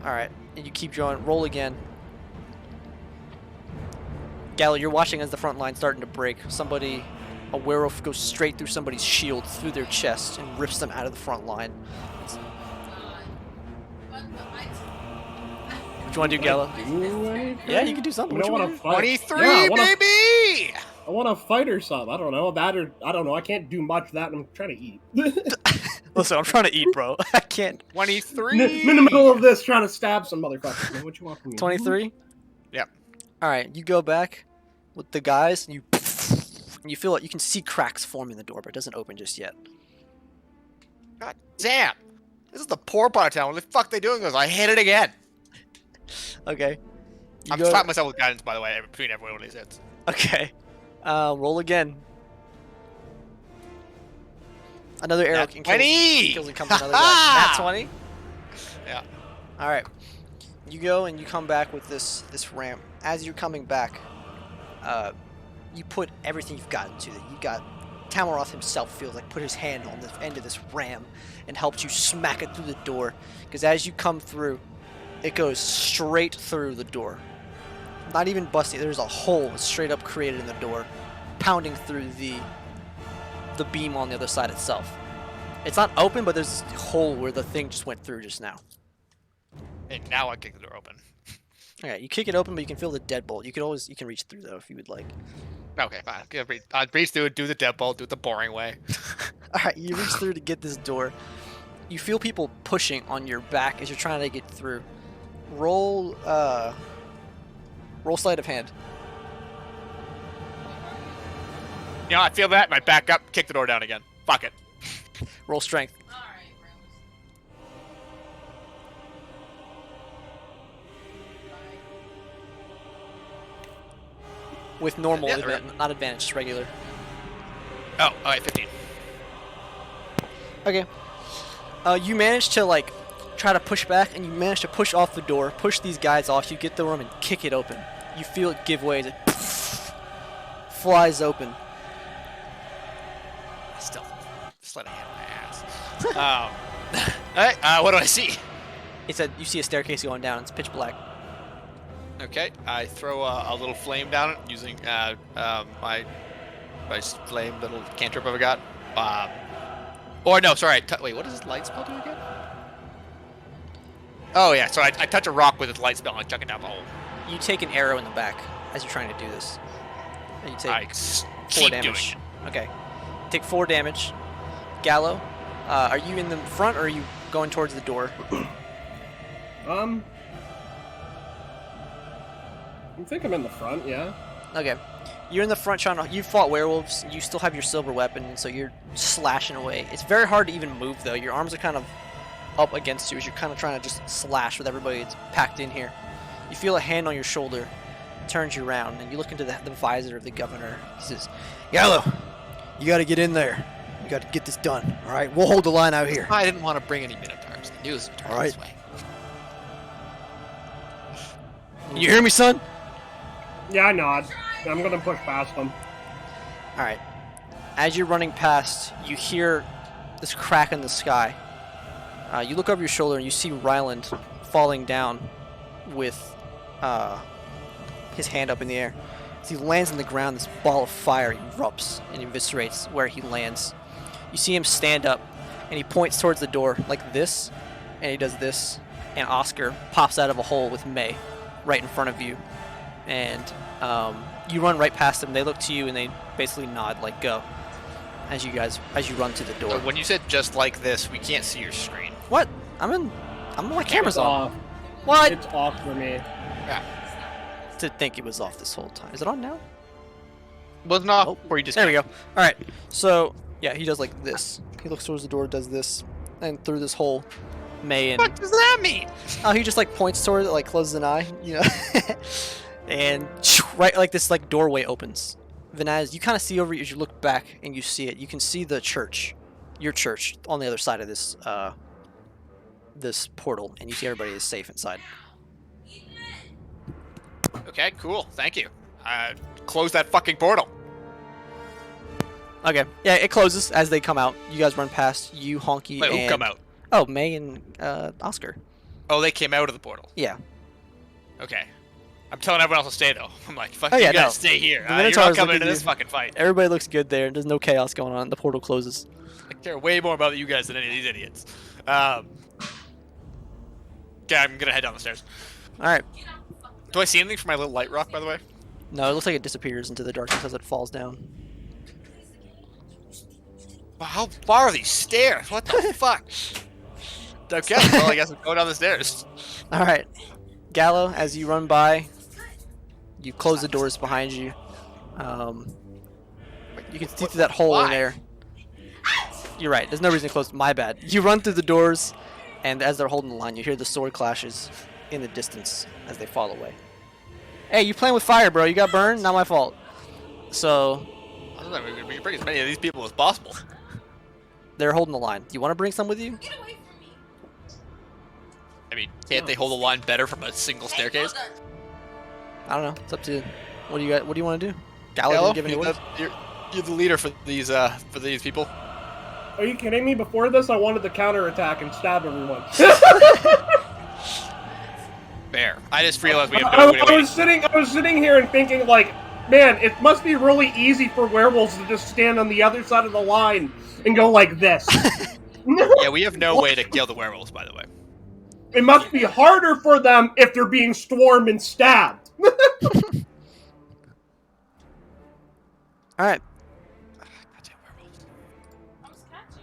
All right, and you keep going. Roll again. Gallo, you're watching as the front line's starting to break. A werewolf goes straight through somebody's shield, through their chest, and rips them out of the front line. What you want to do, Gallo? Yeah, you can do something. I What you don't wanna want do? to fight. 23, Yeah, baby! I want to fight or something. I don't know. I don't know. I can't do much of that. I'm trying to eat. Listen, I'm trying to eat, bro. I can't. 23. In the middle of this, trying to stab some motherfuckers. Man, what you want from me? 23? Yep. All right, you go back with the guys, and you feel it. You can see cracks forming in the door, but it doesn't open just yet. God damn. This is the poor part of town. What the fuck are they doing this? I hit it again. Okay. You I'm go- slapping myself with guidance, by the way, between every one of these hits. Okay. Roll again. Another arrow Nat can 20! kills and comes another guy. Nat 20? Yeah. Alright. You go and you come back with this ramp. As you're coming back, you put everything you've got into it. You got Tamaroth himself feels like put his hand on the end of this ram and helped you smack it through the door. Because as you come through, it goes straight through the door. Not even busting. There's a hole straight up created in the door, pounding through the beam on the other side itself. It's not open, but there's this hole where the thing just went through just now. And now I kick the door open. Okay, you kick it open, but you can feel the deadbolt. You can reach through though if you would like. Okay, fine. I'll reach through it, do the deadbolt, do it the boring way. All right, you reach through to get this door. You feel people pushing on your back as you're trying to get through. Roll sleight of hand. You know, I feel that, and I back up, kick the door down again. Fuck it. Roll strength. Alright, With normal, Yeah, right. not advantage, just regular. Oh, alright, 15. Okay. You manage to like try to push back, and you manage to push off the door, push these guys off. You get the room and kick it open. You feel it give way as it flies open. Still let a hand in my ass. Alright, what do I see? He said you see a staircase going down. It's pitch black. Okay, I throw a little flame down it using my flame little cantrip I've got. Or no, sorry. Wait, what does this light spell do again? Oh yeah, so I touch a rock with its light spell and I chuck it down the hole. You take an arrow in the back as you're trying to do this. And you take I 4 keep damage. doing it. Okay. Take 4 damage. Gallo, are you in the front or are you going towards the door? I think I'm in the front, yeah. Okay. You're in the front trying to... You fought werewolves. You still have your silver weapon, so you're slashing away. It's very hard to even move, though. Your arms are kind of up against you as you're kind of trying to just slash with everybody that's packed in here. You feel a hand on your shoulder. Turns you around, and you look into the visor of the governor. He says, Gallo, you got to get in there. You got to get this done, all right? We'll hold the line out here. I didn't want to bring any minotaurs. I knew it was All right. this way. You hear me, son? Yeah, I nod. I'm gonna push past them. All right. As you're running past, you hear this crack in the sky. You look over your shoulder and you see Ryland falling down with his hand up in the air. As he lands on the ground, this ball of fire erupts and eviscerates where he lands. You see him stand up and he points towards the door like this, and he does this, and Oscar pops out of a hole with May right in front of you. And you run right past them. They look to you and they basically nod like go as you run to the door. When you said just like this, we can't see your screen. What? My camera's It's on. off. What? It's off for me. Yeah. To think it was off this whole time. Is it on now? Was not. Oh, Or you just there we go. All right. So yeah, he does like this. He looks towards the door, does this, and through this hole, May and What does that mean? oh, he just like points toward it, like closes an eye, you know, and right like this like doorway opens. Venaz, you kind of see over as you look back and you see it. You can see the church, your church, on the other side of this this portal, and you see everybody is safe inside. Okay, cool. Thank you. Close that fucking portal. Okay, yeah, it closes as they come out. You guys run past. You, Honky, Wait, and who come out? oh, May and Oscar. Oh, they came out of the portal. Yeah. Okay. I'm telling everyone else to stay though. I'm like, fuck Oh, you yeah, guys, no. stay here. The You're Minotaurs not look coming at into you. this fucking fight. Everybody looks good there. There's no chaos going on. The portal closes. I care way more about you guys than any of these idiots. Okay, I'm gonna head down the stairs. All right. Do I see anything from my little light rock, by the way? No, it looks like it disappears into the darkness as it falls down. Wow, how far are these stairs? What the fuck? Okay, well, I guess I'm going down the stairs. All right, Gallo, as you run by, you close the doors behind you. You can see through that hole in Why? there. You're right. There's no reason to close. My bad. You run through the doors, and as they're holding the line, you hear the sword clashes in the distance as they fall away. Hey, you playing with fire, bro? You got burned. Not my fault. So I don't know, we can bring as many of these people as possible. they're holding the line. Do you want to bring some with you? Get away from me. I mean, can't they hold the line better from a single staircase? I don't know. It's up to you. What do you got? What do you want to do? Gallo Hello? didn't give any orders. You're the leader for these people. Are you kidding me? Before this, I wanted to counterattack and stab everyone. Fair. I just realized we have I, no way. I was sitting here and thinking, like, man, it must be really easy for werewolves to just stand on the other side of the line and go like this. Yeah, we have no way to kill the werewolves, by the way. It must be harder for them if they're being swarmed and stabbed. All right. Goddamn werewolves. I was catching.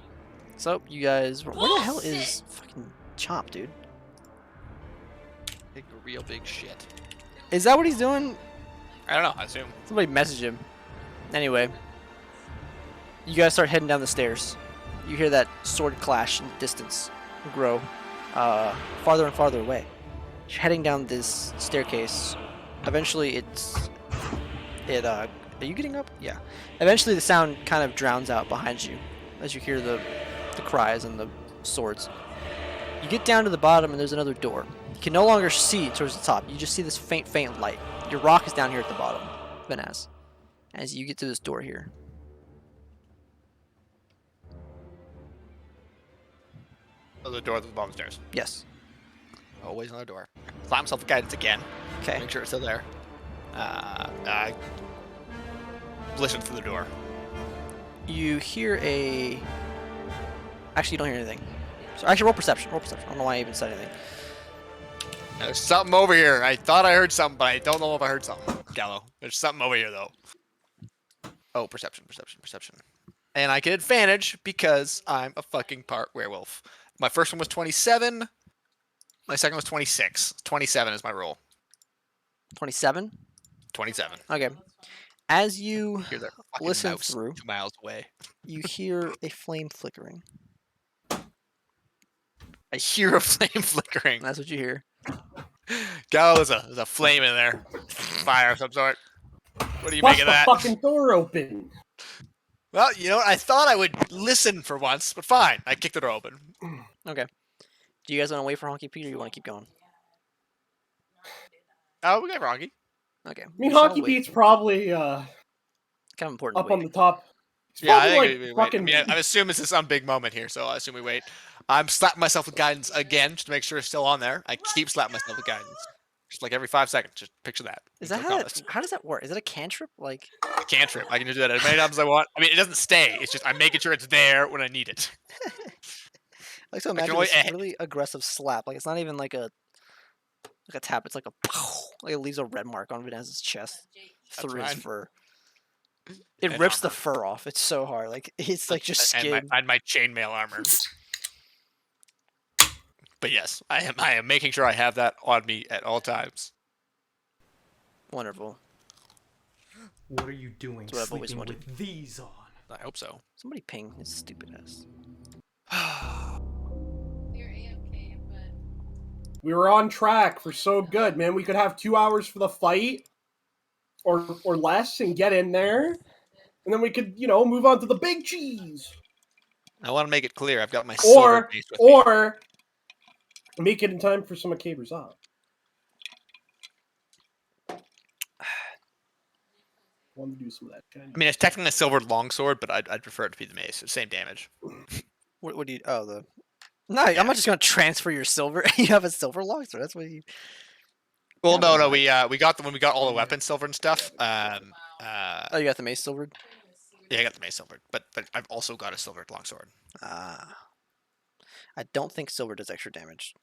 So you guys, where the hell is fucking Chop, dude? Big, real big shit. Is that what he's doing? I don't know. I assume. Somebody message him. Anyway, you guys start heading down the stairs. You hear that sword clash in the distance grow farther and farther away. You're heading down this staircase. Eventually, are you getting up? Yeah. Eventually, the sound kind of drowns out behind you as you hear the cries and the swords. You get down to the bottom, and there's another door. You can no longer see towards the top. You just see this faint light. Your rock is down here at the bottom, Venaz. As you get to this door here. Oh, the door at the bottom stairs. Yes. Always on the door. Slam myself with guidance again. Okay. Make sure it's still there. Listen through the door. You hear a. Actually, you don't hear anything. So actually, roll perception. Roll perception. I don't know why I even said anything. There's something over here. I thought I heard something, but I don't know if I heard something. Gallo. There's something over here, though. Oh, perception. And I get advantage because I'm a fucking part werewolf. My first one was 27. My second was 26. 27 is my roll. 27. 27. Okay. As you Hear that fucking listen mouse through, 2 miles away. you hear a flame flickering. I hear a flame flickering. That's what you hear. Gallo, there's a flame in there. Fire of some sort. What do you Bust make of the that? fucking door open. Well, you know what? I thought I would listen for once, but fine. I kicked the door open. Okay. Do you guys want to wait for Honky Pete, or you want to keep going? Oh, we got Rocky. Okay. I mean, we shall Honky wait. Pete's probably Kind of important. up to on wait. the top. It's Yeah, I probably think like we wait. fucking. I mean, I'm assuming this is some big moment here, so I assume we wait. I'm slapping myself with guidance again, just to make sure it's still on there. I keep slapping myself with guidance. Just like every 5 seconds. Just picture that. Is Until that how? compass. How does that work? Is it a cantrip? Like. I can't trip. I can just do that as many times as I want. I mean, it doesn't stay. It's just I'm making sure it's there when I need it. Like so can imagine only- this really aggressive slap. Like it's not even like a tap. It's like a like it leaves a red mark on Vanessa's chest That's through his fine. fur. It And rips the armor. fur off. It's so hard. Like it's like just skin. And my chainmail armor. But yes, I am making sure I have that on me at all times. Wonderful. What are you doing That's what I've always sleeping wanted. with these on? I hope so. Somebody ping his stupid ass. You're AFK, but We were on track for so good, man. We could have 2 hours for the fight, or less, and get in there, and then we could, move on to the big cheese, I want to make it clear. I've got my silver or base with me. or make it in time for some of Caber's up. Want to do some of that. Chinese. I mean, it's technically a silver longsword, but I'd prefer it to be the mace. It's same damage. What do you? Oh, the. No, I'm not just gonna transfer your silver. You have a silver longsword. That's what you. Well, Yeah, no, but- we got when we got all the weapons silver and stuff. Oh, you got the mace silvered. Yeah, I got the mace silver, but I've also got a silver longsword. Ah. I don't think silver does extra damage.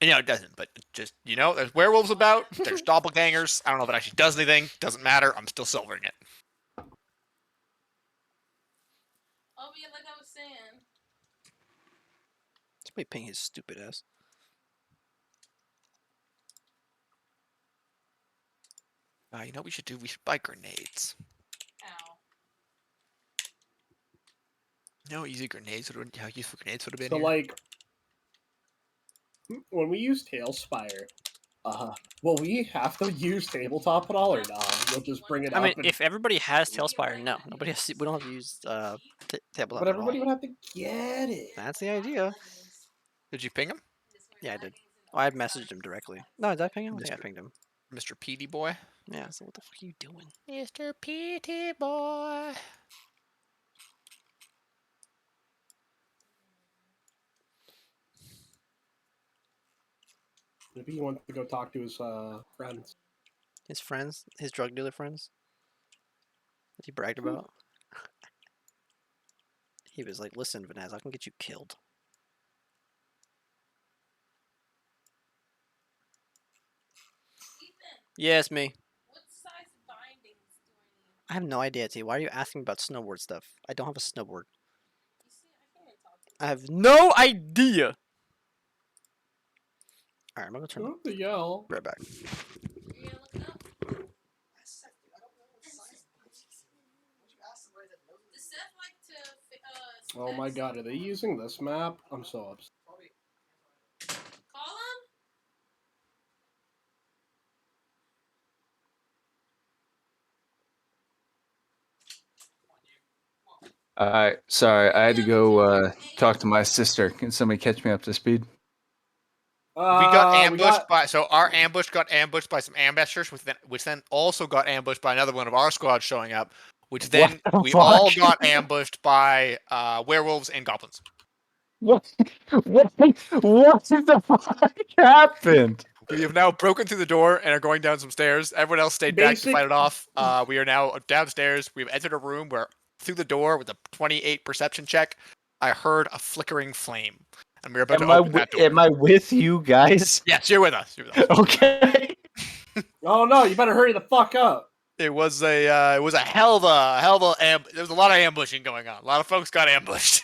And, it doesn't, but just there's werewolves about. There's doppelgangers. I don't know if it actually does anything. Doesn't matter. I'm still silvering it. oh yeah, like I was saying. Somebody ping his stupid ass. You know what we should do? We should buy grenades. Ow. You know how easy grenades would have been? How useful grenades would have been So, here? like, when we use Tailspire, will we have to use tabletop at all, or not? We'll just bring it I up. mean, and- if everybody has Tailspire, no, nobody has. We don't have to use tabletop. but at everybody all. would have to get it. That's the idea. Did you ping him? Yeah, I did. Oh, I messaged him directly. No, did I ping him? I think I Mr. pinged him. Mr. Petey boy? Yeah. So what the fuck are you doing? Mr. Petey boy. Maybe he wants to go talk to his friends. His friends, his drug dealer friends, that he bragged about. He was like, "Listen, Vanessa, I can get you killed." Ethan, Yes, me. what size bindings do I need? I have no idea, T. Why are you asking me about snowboard stuff? I don't have a snowboard. You see, I can't even talk. I have no idea. All right, I'm gonna turn What the hell? right back. You're gonna look it up? Does Seth like to Oh my god, are they using this map? I'm so upset. Call him? Sorry, I had to go talk to my sister. Can somebody catch me up to speed? We got ambushed we got- by our ambush got ambushed by some ambushers, which then also got ambushed by another one of our squad showing up, which then What the we all fuck? got ambushed by werewolves and goblins. What? What the fuck happened? We have now broken through the door and are going down some stairs. Everyone else stayed back to fight it off. We are now downstairs. We've entered a room where, through the door with a 28 perception check, I heard a flickering flame, and we're about to open that door. Am I with you guys? Yes, you're with us. You're with us. Okay. Oh no, you better hurry the fuck up. It was a hell of a there was a lot of ambushing going on. A lot of folks got ambushed.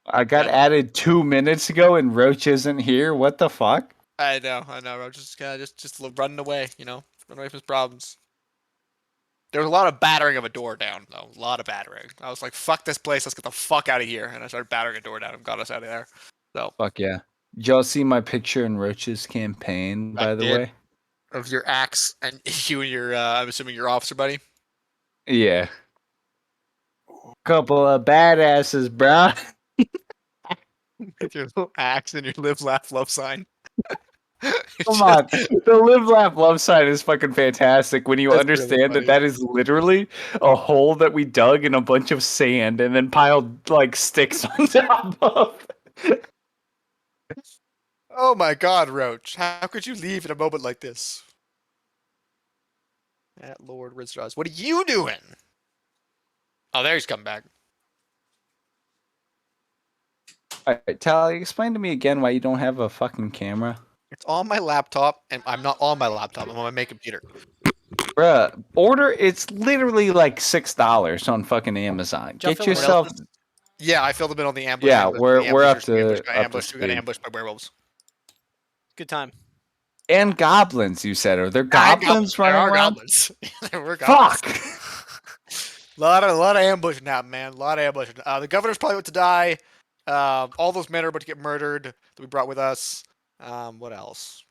I got added 2 minutes ago, and Roach isn't here. What the fuck? I know. I'm just running away. Running away from his problems. There was a lot of battering of a door down, though. A lot of battering. I was like, "Fuck this place. Let's get the fuck out of here." And I started battering a door down and got us out of there. So Fuck yeah. Did y'all see my picture in Roach's campaign, by the did. way? of your axe and you and your, I'm assuming your officer buddy. Yeah. Couple of badasses, bruh. With your little axe and your live, laugh, love sign. Come on. The live, laugh, love sign is fucking fantastic when you That's really understand funny. that is literally a hole that we dug in a bunch of sand and then piled like sticks on top of. Oh my god, Roach. How could you leave in a moment like this? At Lord Rizraz. What are you doing? Oh, there he's coming back. Alright, Tally, explain to me again why you don't have a fucking camera. It's on my laptop, and I'm not on my laptop. I'm on my main computer. Bruh, it's literally like $6 on fucking Amazon. Did y'all Get film what yourself. else? Yeah, I filled him in on the ambush. Yeah, ambush, we're the up ambushers. to- We got up to ambushed. We got speed. ambushed by werewolves. Good time. And goblins, you said. Are there And goblins There running are around? goblins. There were goblins. Fuck! lot of ambushing now, man. A lot of ambushing. The governor's probably about to die. All those men are about to get murdered that we brought with us. What else?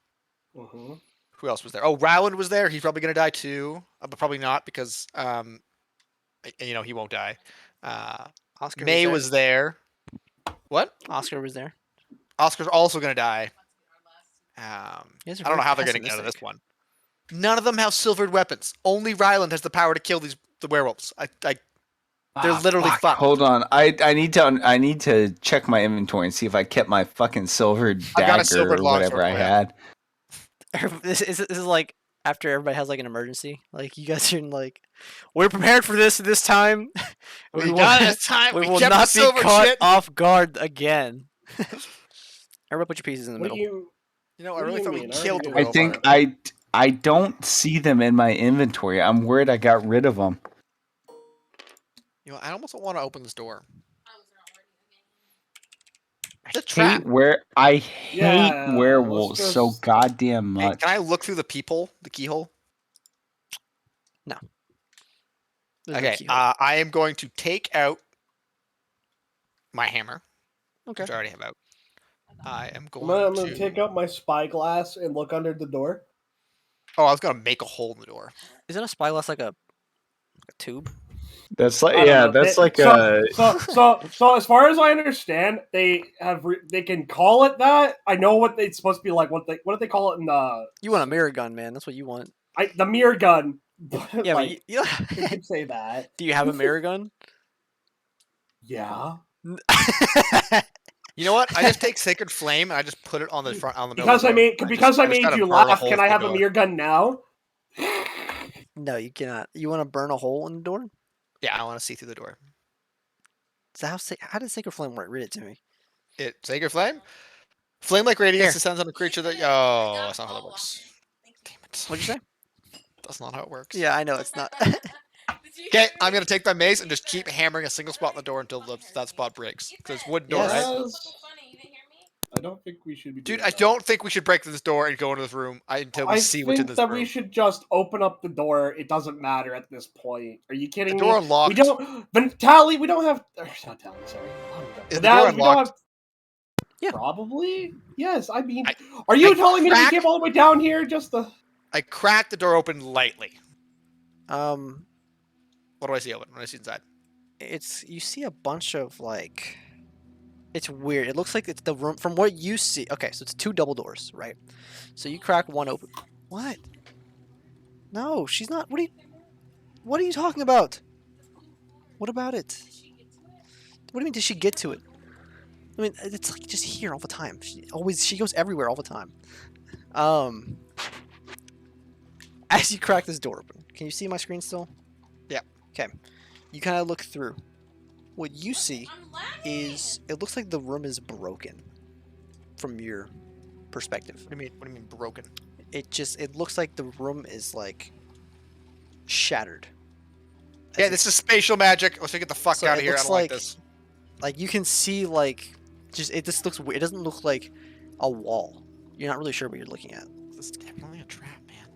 Mm-hmm. Who else was there? Oh, Rowland was there. He's probably gonna die too, but probably not because he won't die. Oscar May was there. was there. What? Oscar was there. Oscar's also gonna die. You guys are I don't know very how they're gonna get out of this pessimistic. one. None of them have silvered weapons. Only Ryland has the power to kill the werewolves. They're literally fuck. fucked. Hold on. I need to check my inventory and see if I kept my fucking silver I've got a dagger silver or longsword whatever I for ya. had. This is like after everybody has like an emergency. Like you guys are in like, we're prepared for this time. We will- got it this time. We We will kept the not be silver caught shit. off guard again. Everybody put your pieces in the What middle. do you? You know, I What do really you thought we mean? I killed the already I did. werewolf. think I don't see them in my inventory. I'm worried I got rid of them. I almost don't want to open this door. It's a Hate trap. I hate Yeah, let's werewolves so just- goddamn Hey, much. can I look through the peephole, the keyhole? There's no Okay, keyhole. I am going to take out my hammer, Okay. which I already have out. I am I'm going gonna to take out my spyglass and look under the door. Oh, I was gonna make a hole in the door. Isn't a spyglass like a tube? That's like I don't know. that's They- like a so as far as I understand, they have they can call it that. I know what it's supposed to be like. What do they call it in the You want a mirror gun, man. That's what you want. the mirror gun? But, Yeah, like, but you could say that. do you have a mirror gun? Yeah, You know what? I just take Sacred Flame and I just put it on the front on the middle because of I the made door. because I just made gotta you burn a laugh. hole Can through I the have a door. mirror gun now? No, you cannot. You want to burn a hole in the door? Yeah, I want to see through the door. So how did Sacred Flame work? Read it to me. Sacred Flame? Flame like radiance Here. descends on a creature that. Oh, that's not how that works. Damn it. What'd you say? That's not how it works. Yeah, I know it's not. Okay, I'm gonna take my mace and just keep hammering a single spot in the door until that spot breaks. Because it's wood door, Yes. right? Yes. I don't think we should be. Dude, doing I that. don't think we should break through this door and go into this room until we I see what's in think this that room. we should just open up the door. It doesn't matter at this point. Are you The kidding door me? unlocked. We don't. But Tally, we don't have. Or, not Tally, sorry. Is the That- door we don't unlocked? have- Yeah. Probably. Yes. I mean, I- are you I telling me that we cracked- came all the way down here just to? I cracked the door open lightly. What What do I see open? What do I see inside? it's you see a bunch of like. It's weird. It looks like it's the room from what you see. Okay, so it's 2 double doors, right? So you crack one open. What? No, she's not. What are you talking about? What about it? What do you mean? Did she get to it? I mean, it's like just here all the time. She goes everywhere all the time. As you crack this door open, can you see my screen still? Yeah. Okay. You kind of look through. What you see I'm lagging. is it looks like the room is broken from your perspective. What do you mean broken? It looks like the room is like shattered. Yeah, As this is spatial magic. Let's get the fuck So out of it here. I looks don't like like- this. like you can see like just it just looks weird. It doesn't look like a wall. You're not really sure what you're looking at. This is definitely a trap, man.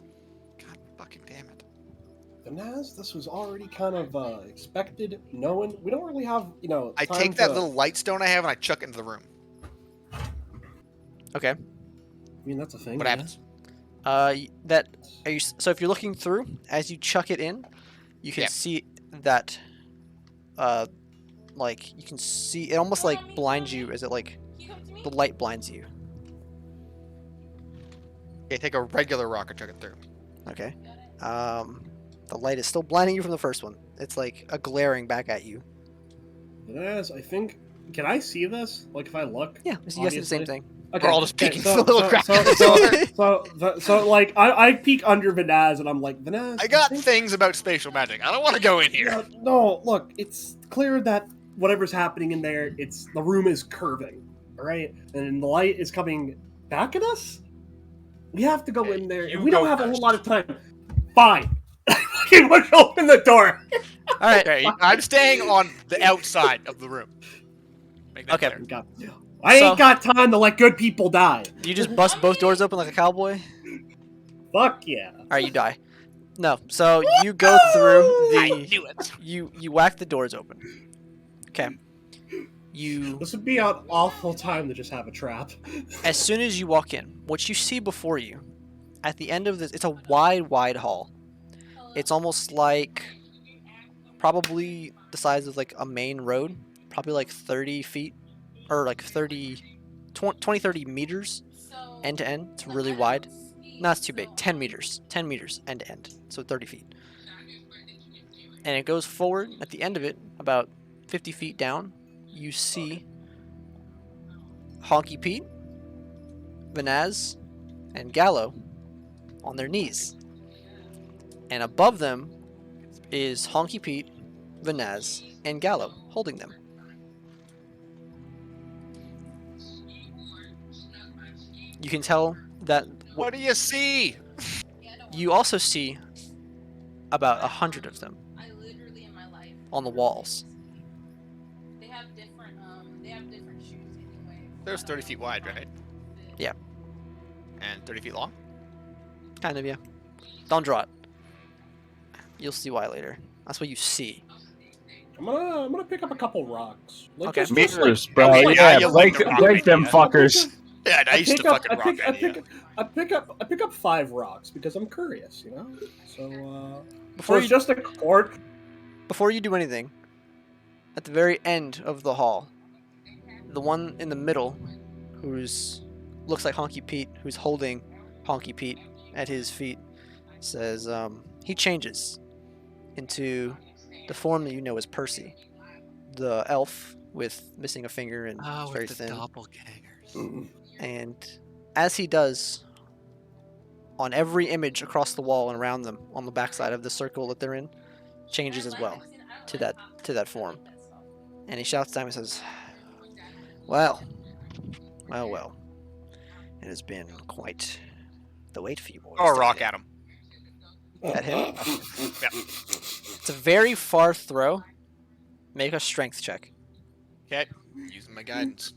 God fucking damn it. Naz, this was already kind of expected, known. We don't really have, I time take that to- little light stone I have and I chuck it into the room. Okay. I mean, that's a thing. What yeah. happens? So if you're looking through, as you chuck it in, you can Yeah. see that like you can see it almost like blinds you as it like Can you come to me? the light blinds you. Okay, take a regular rock and chuck it through. Okay. Got it. The light is still blinding you from the first one. It's like a glaring back at you. Naz, I think. Can I see this? Like, if I look? Yeah, so you guys do the same Obviously. thing. Okay, We're all just okay, peeking through the little crack in the so, I peek under Vanaz and I'm like, Vanaz. I got think- things about spatial magic. I don't want to go in here. No, look, it's clear that whatever's happening in there, the room is curving, all right, and the light is coming back at us. We have to go Okay, in there. you And we don't go have a whole first. lot of time. Fine. You push open the door. All right. Okay, I'm staying on the outside of the room. Make that Okay. clear. God. I So- ain't got time to let good people die. You just bust both doors open like a cowboy. Fuck yeah. All right, you die. No. So you go through I the knew it. you whack the doors open. Okay. You This would be an awful time to just have a trap. as soon as you walk in, what you see before you, at the end of this, it's a wide hall. It's almost like probably the size of like a main road, probably like 30 feet or like 20, 30 meters So, end to end. It's really wide. No, it's too big. 10 meters. 10 meters end to end. So 30 feet. And it goes forward. At the end of it, about 50 feet down, you see Honky Pete, Vanaz, and Gallo on their knees. And above them is Honky Pete, Vanaz, and Gallo holding them. You can tell that What do you see? you also see about 100 of them I literally in my life. on the walls. They have different shoes anyway. There's 30 feet wide, right? Yeah. And 30 feet long? Kind of, yeah. Don't draw it. You'll see why later. That's what you see. I'm gonna pick up a couple rocks. Like, Okay. Meters, bro. Okay, now Yeah, you break, like the rock break them idea. fuckers. Yeah, I used to fucking rock I idea. pick up 5 rocks because I'm curious, you know. So Before it's you just a cord. before you do anything, at the very end of the hall, the one in the middle, who's looks like Honky Pete, who's holding Honky Pete at his feet, says he changes into the form that you know as Percy, the elf with missing a finger and Oh, very with the thin. doppelgangers. And as he does, on every image across the wall and around them, on the backside of the circle that they're in, changes as well to that form. And he shouts down and says, well, it has been quite the wait for you boys. Or today." rock at him. At him? It's a very far throw. Make a strength check. Okay, using my guidance.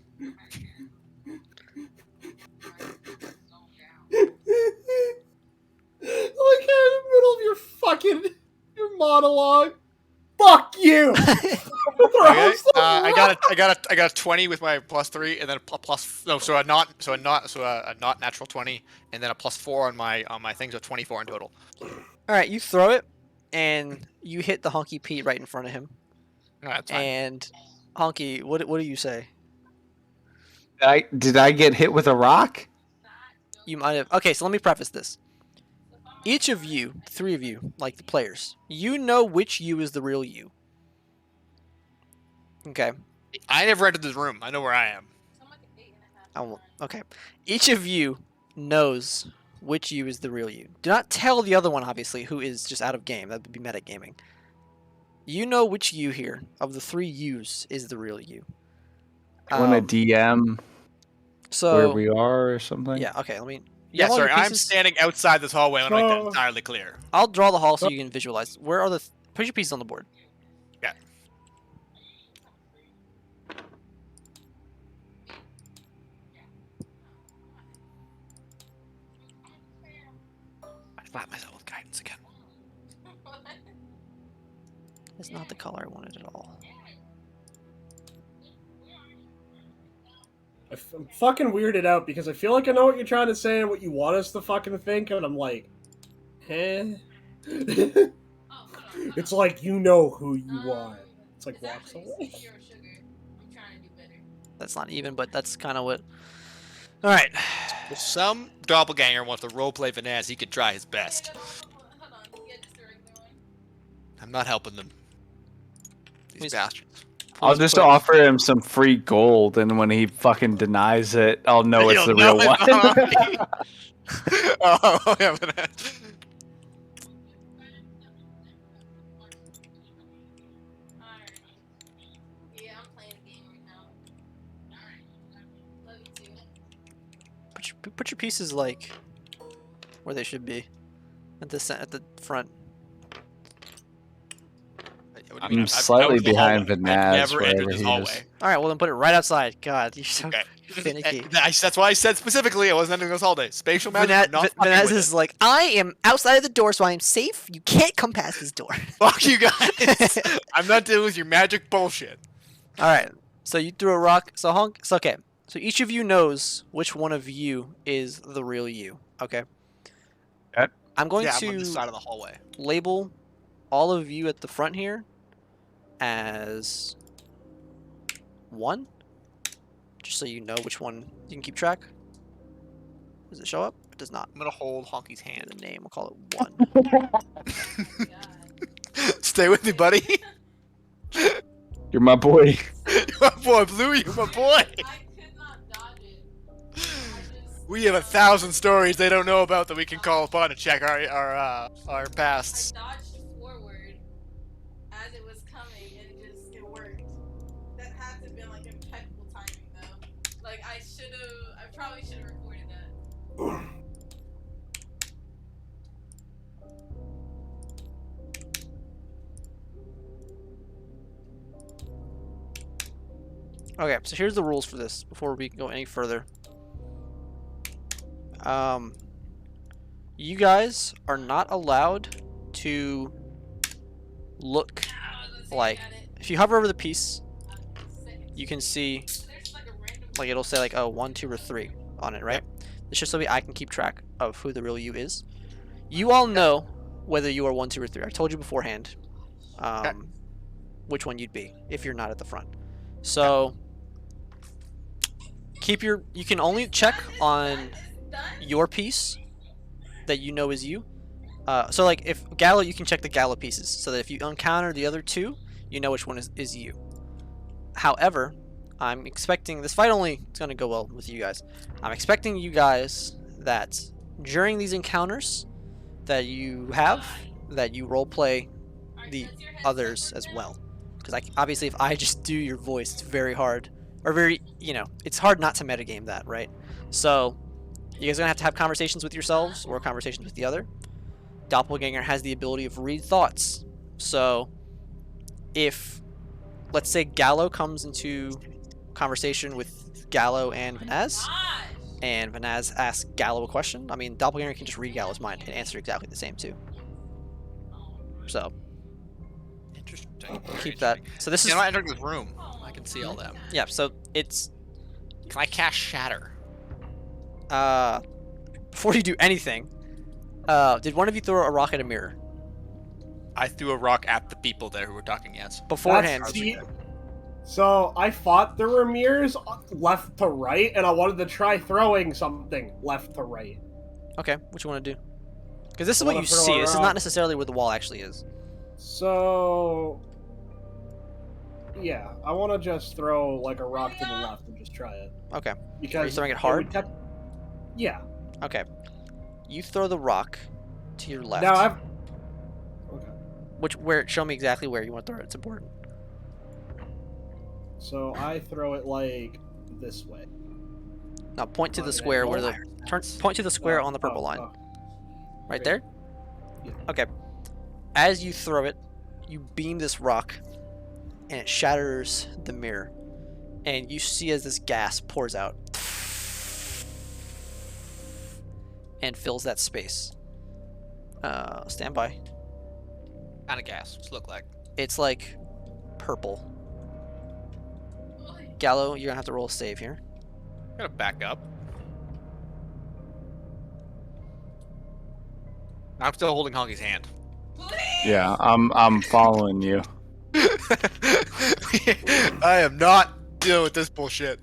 Like in the middle of your monologue. Fuck you. Okay, I got a 20 with my +3, and then a not natural 20, and then a +4 on my thing, so 24 in total. Alright, you throw it, and you hit the Honky Pete right in front of him. No, that's fine. And Honky, what do you say? Did I get hit with a rock? You might have. Okay, so let me preface this. Each of you, 3 of you, like the players, you know which you is the real you. Okay. I never entered this room. I know where I am. So I'm like an 8.5. I won't. Okay. Each of you knows which you is the real you. Do not tell the other one, obviously, who is just out of game. That would be metagaming. You know which you here of the 3 yous is the real you. Want to DM So where we are or something? yeah. Okay. Let me. You Yeah, have all your sorry. I'm pieces? standing outside this hallway. I want to make that So- entirely clear. I'll draw the hall so you can visualize. Where are the? Put your pieces on the board. Yeah. I slapped myself with guidance again. It's not the color I wanted at all. I'm fucking weirded out because I feel like I know what you're trying to say and what you want us to fucking think, and I'm like, eh? It's like you know who you are. It's like walks away. Sugar. I'm trying to do better. That's not even, but that's kind of what. All right. If some doppelganger wants to roleplay Vanaz, he could try his best. Hold on. Yeah, just the regular one. I'm not helping them. These Please- bastards. I'll Please just put- offer him some free gold, and when he fucking denies it, I'll know it's You'll the know real it's one. not me. Oh, yeah, Vanaz. Alright. Yeah, I'm playing a game right now. Alright. Love you too. Put your pieces like where they should be, at the front. What do you mean? I'm slightly out in the behind hallway. Vanaz, I never entered wherever this he hallway. is. All right. Well, then put it right outside. God, you're so Okay. finicky. That's why I said specifically I wasn't entering this hallway. Spatial magic. Vanaz, I'm not fucking Vanaz with is it. like, I am outside of the door, so I am safe. You can't come past this door. Fuck you guys. I'm not dealing with your magic bullshit. All right. So you threw a rock. So Honk. So okay. So each of you knows which one of you is the real you. Okay. Okay. I'm going Yeah, I'm on this to side of the hallway. label all of you at the front here as 1, just so you know which one you can keep track. Does it show up? It does not. I'm gonna hold Honky's hand. The name, we'll call it 1. Stay with me, buddy. You're my boy. My boy, Blue, you my boy. I could not dodge it. I just, We have 1,000 stories they don't know about that we can call upon to check our pasts. I dodged forward as it was coming and it worked. That had to have been like impeccable timing though. Like I probably should have recorded that. Okay, so here's the rules for this before we go any further. You guys are not allowed to look like. If you hover over the piece, you can see like it'll say like 1, 2, or 3 on it, right? It's just so I can keep track of who the real you is. You all know whether you are 1, 2, or 3. I told you beforehand which one you'd be if you're not at the front. So you can only check on your piece that you know is you. So like if Gallo, you can check the Gallo pieces so that if you encounter the other 2, you know which one is you. However, I'm expecting this fight only it's gonna go well with you guys. I'm expecting you guys that during these encounters that you have, that you roleplay the others as well. Because obviously if I just do your voice, it's very hard. Or very, it's hard not to metagame that, right? So you guys are gonna have to have conversations with yourselves or conversations with the other. Doppelganger has the ability of read thoughts. So if, let's say Gallo comes into conversation with Gallo and Vanaz, and Vanaz asks Gallo a question, I mean, Doppelganger can just read Gallo's mind and answer exactly the same too. So Interesting. keep that. So this is, I'm not entering this room. I can see all them. yeah, so it's, Can I cast Shatter? before you do anything, did one of you throw a rock at a mirror? I threw a rock at the people there who were talking, yes. Beforehand. So I thought there were mirrors left to right, and I wanted to try throwing something left to right. Okay, what you want to do? Because this is I what wanna you throw see. a This is rock. not necessarily where the wall actually is. So Yeah, I want to just throw like a rock to the left and just try it. Okay. Because throwing it would hard? Yeah. Okay. You throw the rock to your left. Now I've. Okay. Where? Show me exactly where you want to throw it. It's important. So I throw it like this way. Now point to the On an square where the angle? point to the square Oh, on the purple oh, line. oh. Right okay. there? Yeah. Okay. As you throw it, you beam this rock and it shatters the mirror. And you see as this gas pours out and fills that space. Stand by. Kind of gas. What's it look like? It's like purple. Gallo, you're gonna have to roll a save here. I'm gonna back up. I'm still holding Honky's hand. Yeah, I'm following you. I am not dealing with this bullshit.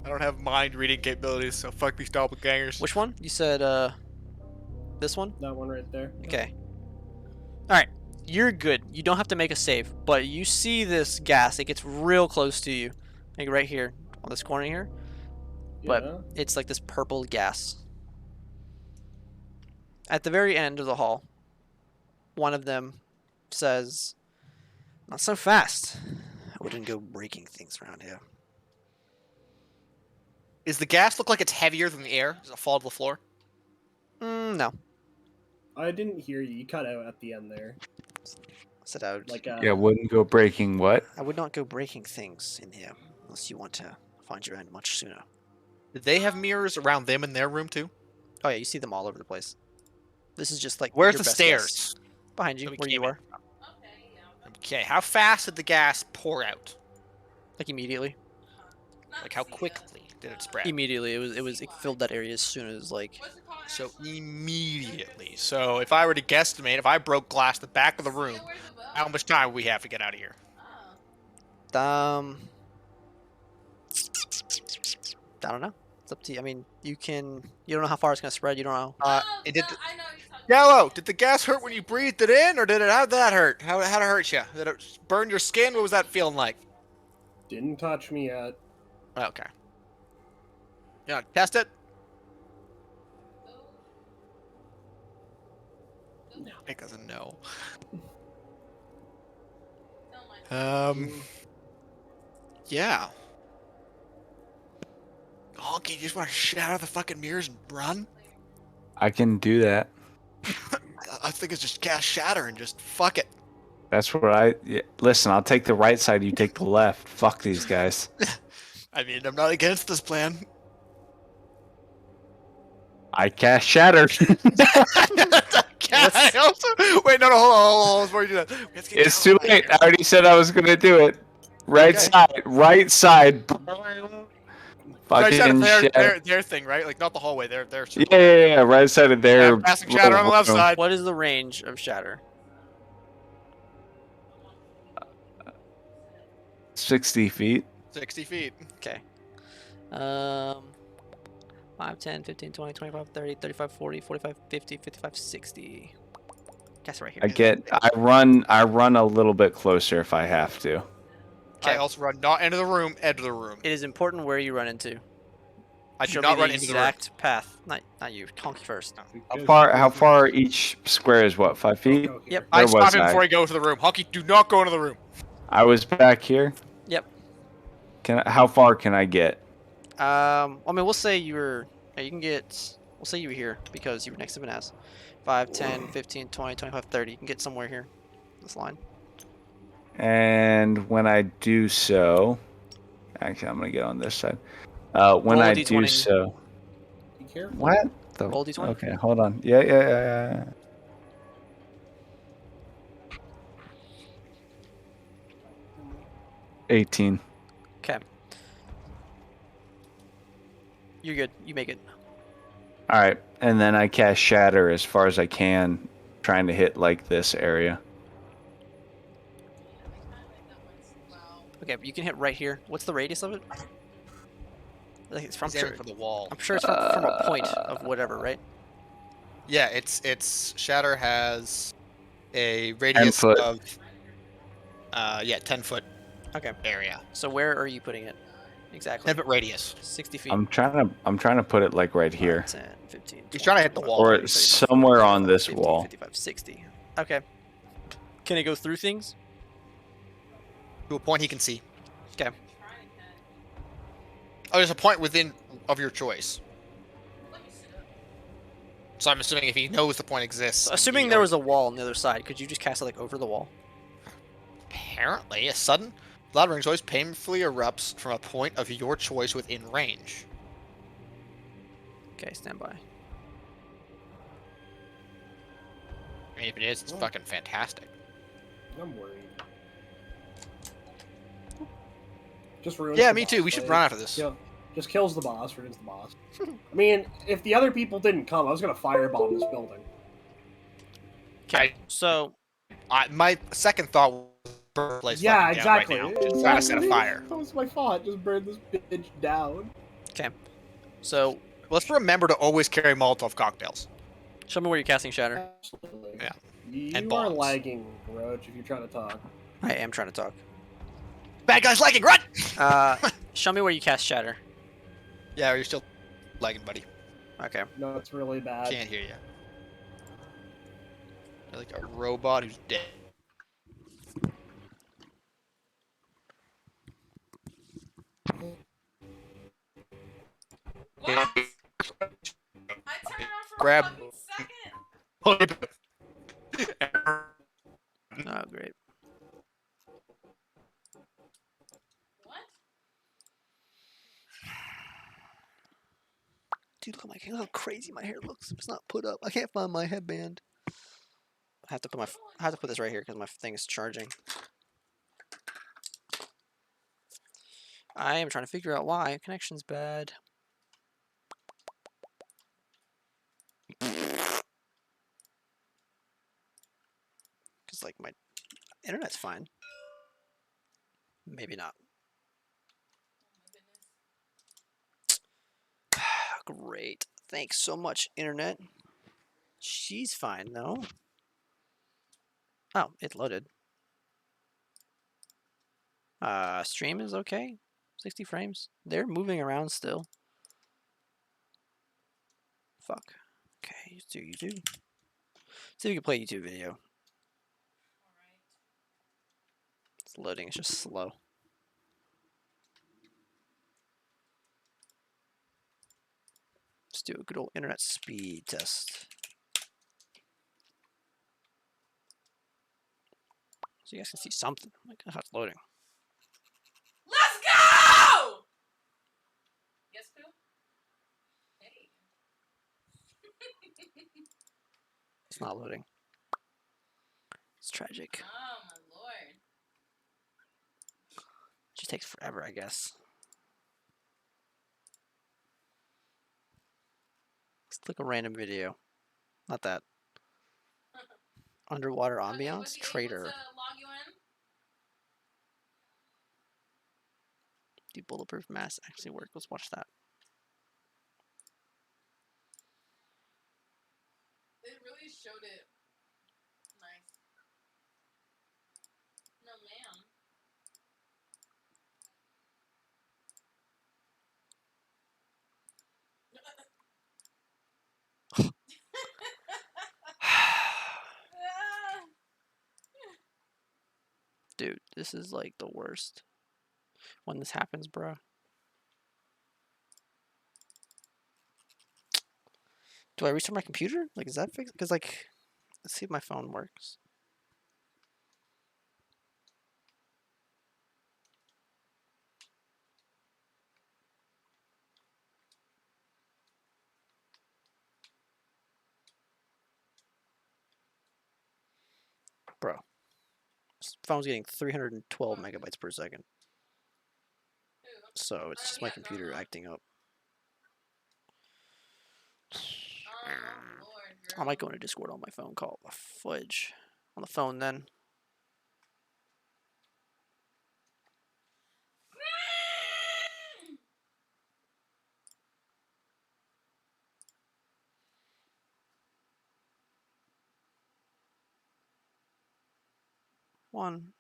I don't have mind reading capabilities, so fuck these doppelgangers. Which one? You said this one? That one right there. Okay. Alright. You're good. You don't have to make a save, but you see this gas. It gets real close to you. Like right here, on this corner here. But Yeah. it's like this purple gas. At the very end of the hall, one of them says, "Not so fast. I wouldn't go breaking things around here." Is the gas look like it's heavier than the air? Does it fall to the floor? No. I didn't hear you. You cut out at the end there. Said I would, Like Yeah, wouldn't go breaking what? I would not go breaking things in here unless you want to find your end much sooner. Did they have mirrors around them in their room too? Oh yeah, you see them all over the place. This is just like Where's your the best stairs? guess. Behind you, That we where you came in are, Okay, yeah. Okay, how fast did the gas pour out? like immediately. Like how quickly did it spread? Immediately, it filled that area as soon as like. What's it called? So Ashley? immediately. So if I were to guesstimate, if I broke glass the back of the room, Yeah, where's the bell? how much time would we have to get out of here? Oh. I don't know. It's up to you. I mean, you don't know how far it's gonna spread. You don't know. Oh, it did. no, I know what you're talking Yellow, did the gas hurt when you breathed it in, or how'd that hurt? How'd it hurt you? Did it burn your skin? What was that feeling like? didn't touch me yet. Okay. Yeah, test it. No. It doesn't know. Tell my Yeah. Honky, you just want to shit out of the fucking mirrors and run? I can do that. I think it's just gas shatter and just fuck it. That's what listen, I'll take the right side, you take the left. Fuck these guys. I mean, I'm not against this plan. I cast shatter. I also... Wait, no, hold on, before you do that. We have to get It's down too right late. here. I already said I was gonna do it. Right Okay. side, right side. Right side Fucking of shatter. their thing, right? Like, not the hallway, their Yeah, right side of their. passing shatter on the left room. side. What is the range of shatter? 60 feet. 60 feet. Okay. 5, 10, 15, 20, 25, 30, 35, 40, 45, 50, 55, 60. Guess right here. I run a little bit closer if I have to. I Okay. also run not into the room, edge of the room. It is important where you run into. I do Show not me run the into the room. exact path. Not you. Honky first. How far each square is what? 5 feet? Yep. I Where stop was him I? before he goes to the room. Honky, do not go into the room. I was back here. Yep. How far can I get? I mean, we'll say you were. You can get. We'll say you were here because you were next to Vanaz. 5, 10, 15, 20, 25, 30. You can get somewhere here. This line. And when I do so, actually, I'm gonna get on this side. When Roll a I D20. do so, Be careful. what? The, Roll D20. Okay, hold on. Yeah. 18. Okay. You're good. You make it. All right, and then I cast Shatter as far as I can, trying to hit like this area. Okay, you can hit right here. What's the radius of it? Like it's from. He's aiming for the wall. I'm sure it's from a point of whatever, right? Yeah, it's Shatter has a radius foot. of Yeah, 10-foot Okay. area. So where are you putting it? Exactly. 10-foot radius. 60 feet. I'm trying to put it like right 5, here, 10, 15, He's 20, trying to hit the 25, wall. 30, or 35, 40, somewhere on 45, this 50, wall. 55, 60. Okay. Can it go through things? To a point he can see. Okay. Oh, there's a point within of your choice. So I'm assuming if he knows the point exists. So and assuming he there already- was a wall on the other side, could you just cast it like over the wall? Apparently, a sudden loud ring noise painfully erupts from a point of your choice within range. Okay, stand by. I mean, if it is, it's fucking fantastic. I'm worried. Just ruins Yeah, the me boss too. We should fight. run after this. Just kills the boss, ruins the boss. I mean, if the other people didn't come, I was gonna firebomb this building. Okay. So My second thought was burn the place Yeah, fucking exactly. down right now. Just try to set a Exactly. fire. That was my thought. Just burn this bitch down. so Let's remember to always carry Molotov cocktails. show me where you're casting shatter. Absolutely. Yeah. You And are bombs. lagging, Roach, if you're trying to talk. I am trying to talk. Bad guys lagging, run! Show me where you cast shatter. Yeah, you're still lagging, buddy. Okay. No, it's really bad. Can't hear you. You're like a robot who's dead. What? I turned around for Grab- a fucking second. Oh, great. What? Dude, look how crazy my hair looks. It's not put up. I can't find my headband. I have to put this right here because my thing is charging. I am trying to figure out why connection's bad. Because like my internet's fine. Maybe not. Great. Thanks so much, internet. She's fine though. Oh, it loaded. Stream is okay. 60 frames. They're moving around still. Fuck. Okay, let's do YouTube. See if we can play a YouTube video. It's loading, it's just slow. Let's do a good old internet speed test. So you guys can see something. Like, oh, it's loading. Let's go! Yes, who? Hey. It's not loading. It's tragic. Oh my lord. It just takes forever, I guess. Let's click a random video. Not that. Underwater Okay, ambiance was he able trader. to log you in? Do bulletproof mask actually work? Let's watch that. It really showed it. Nice. No, ma'am. Dude, this is like the worst. When this happens, bro. Do I restart my computer? Like, is that fixed? Because, like, let's see if my phone works. Bro. This phone's getting 312 megabytes per second. Who? So it's just my computer acting up. Oh, Lord, I might girl. go into Discord on my phone, call it a fudge. On the phone then. One.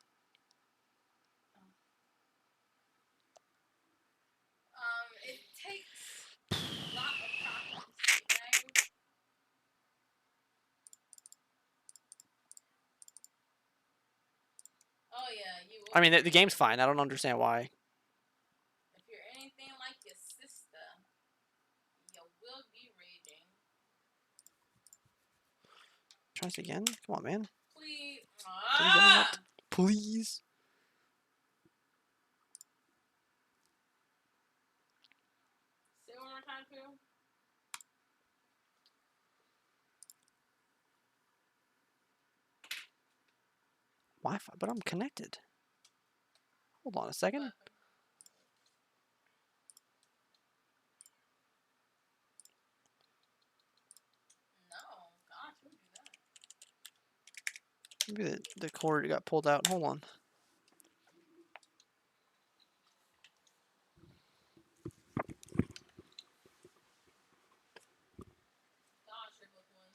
yeah, you. Will I mean, be the game's raging. fine. I don't understand why. If you're anything like your sister, you will be raging. Try this again. Come on, man. Please. Please, internet. Please. Say it one more time, Pooh. Wi-Fi, but I'm connected. Hold on a second. What? No, gosh, who would do that? Maybe the cord got pulled out. Hold on. Gosh, you're both one.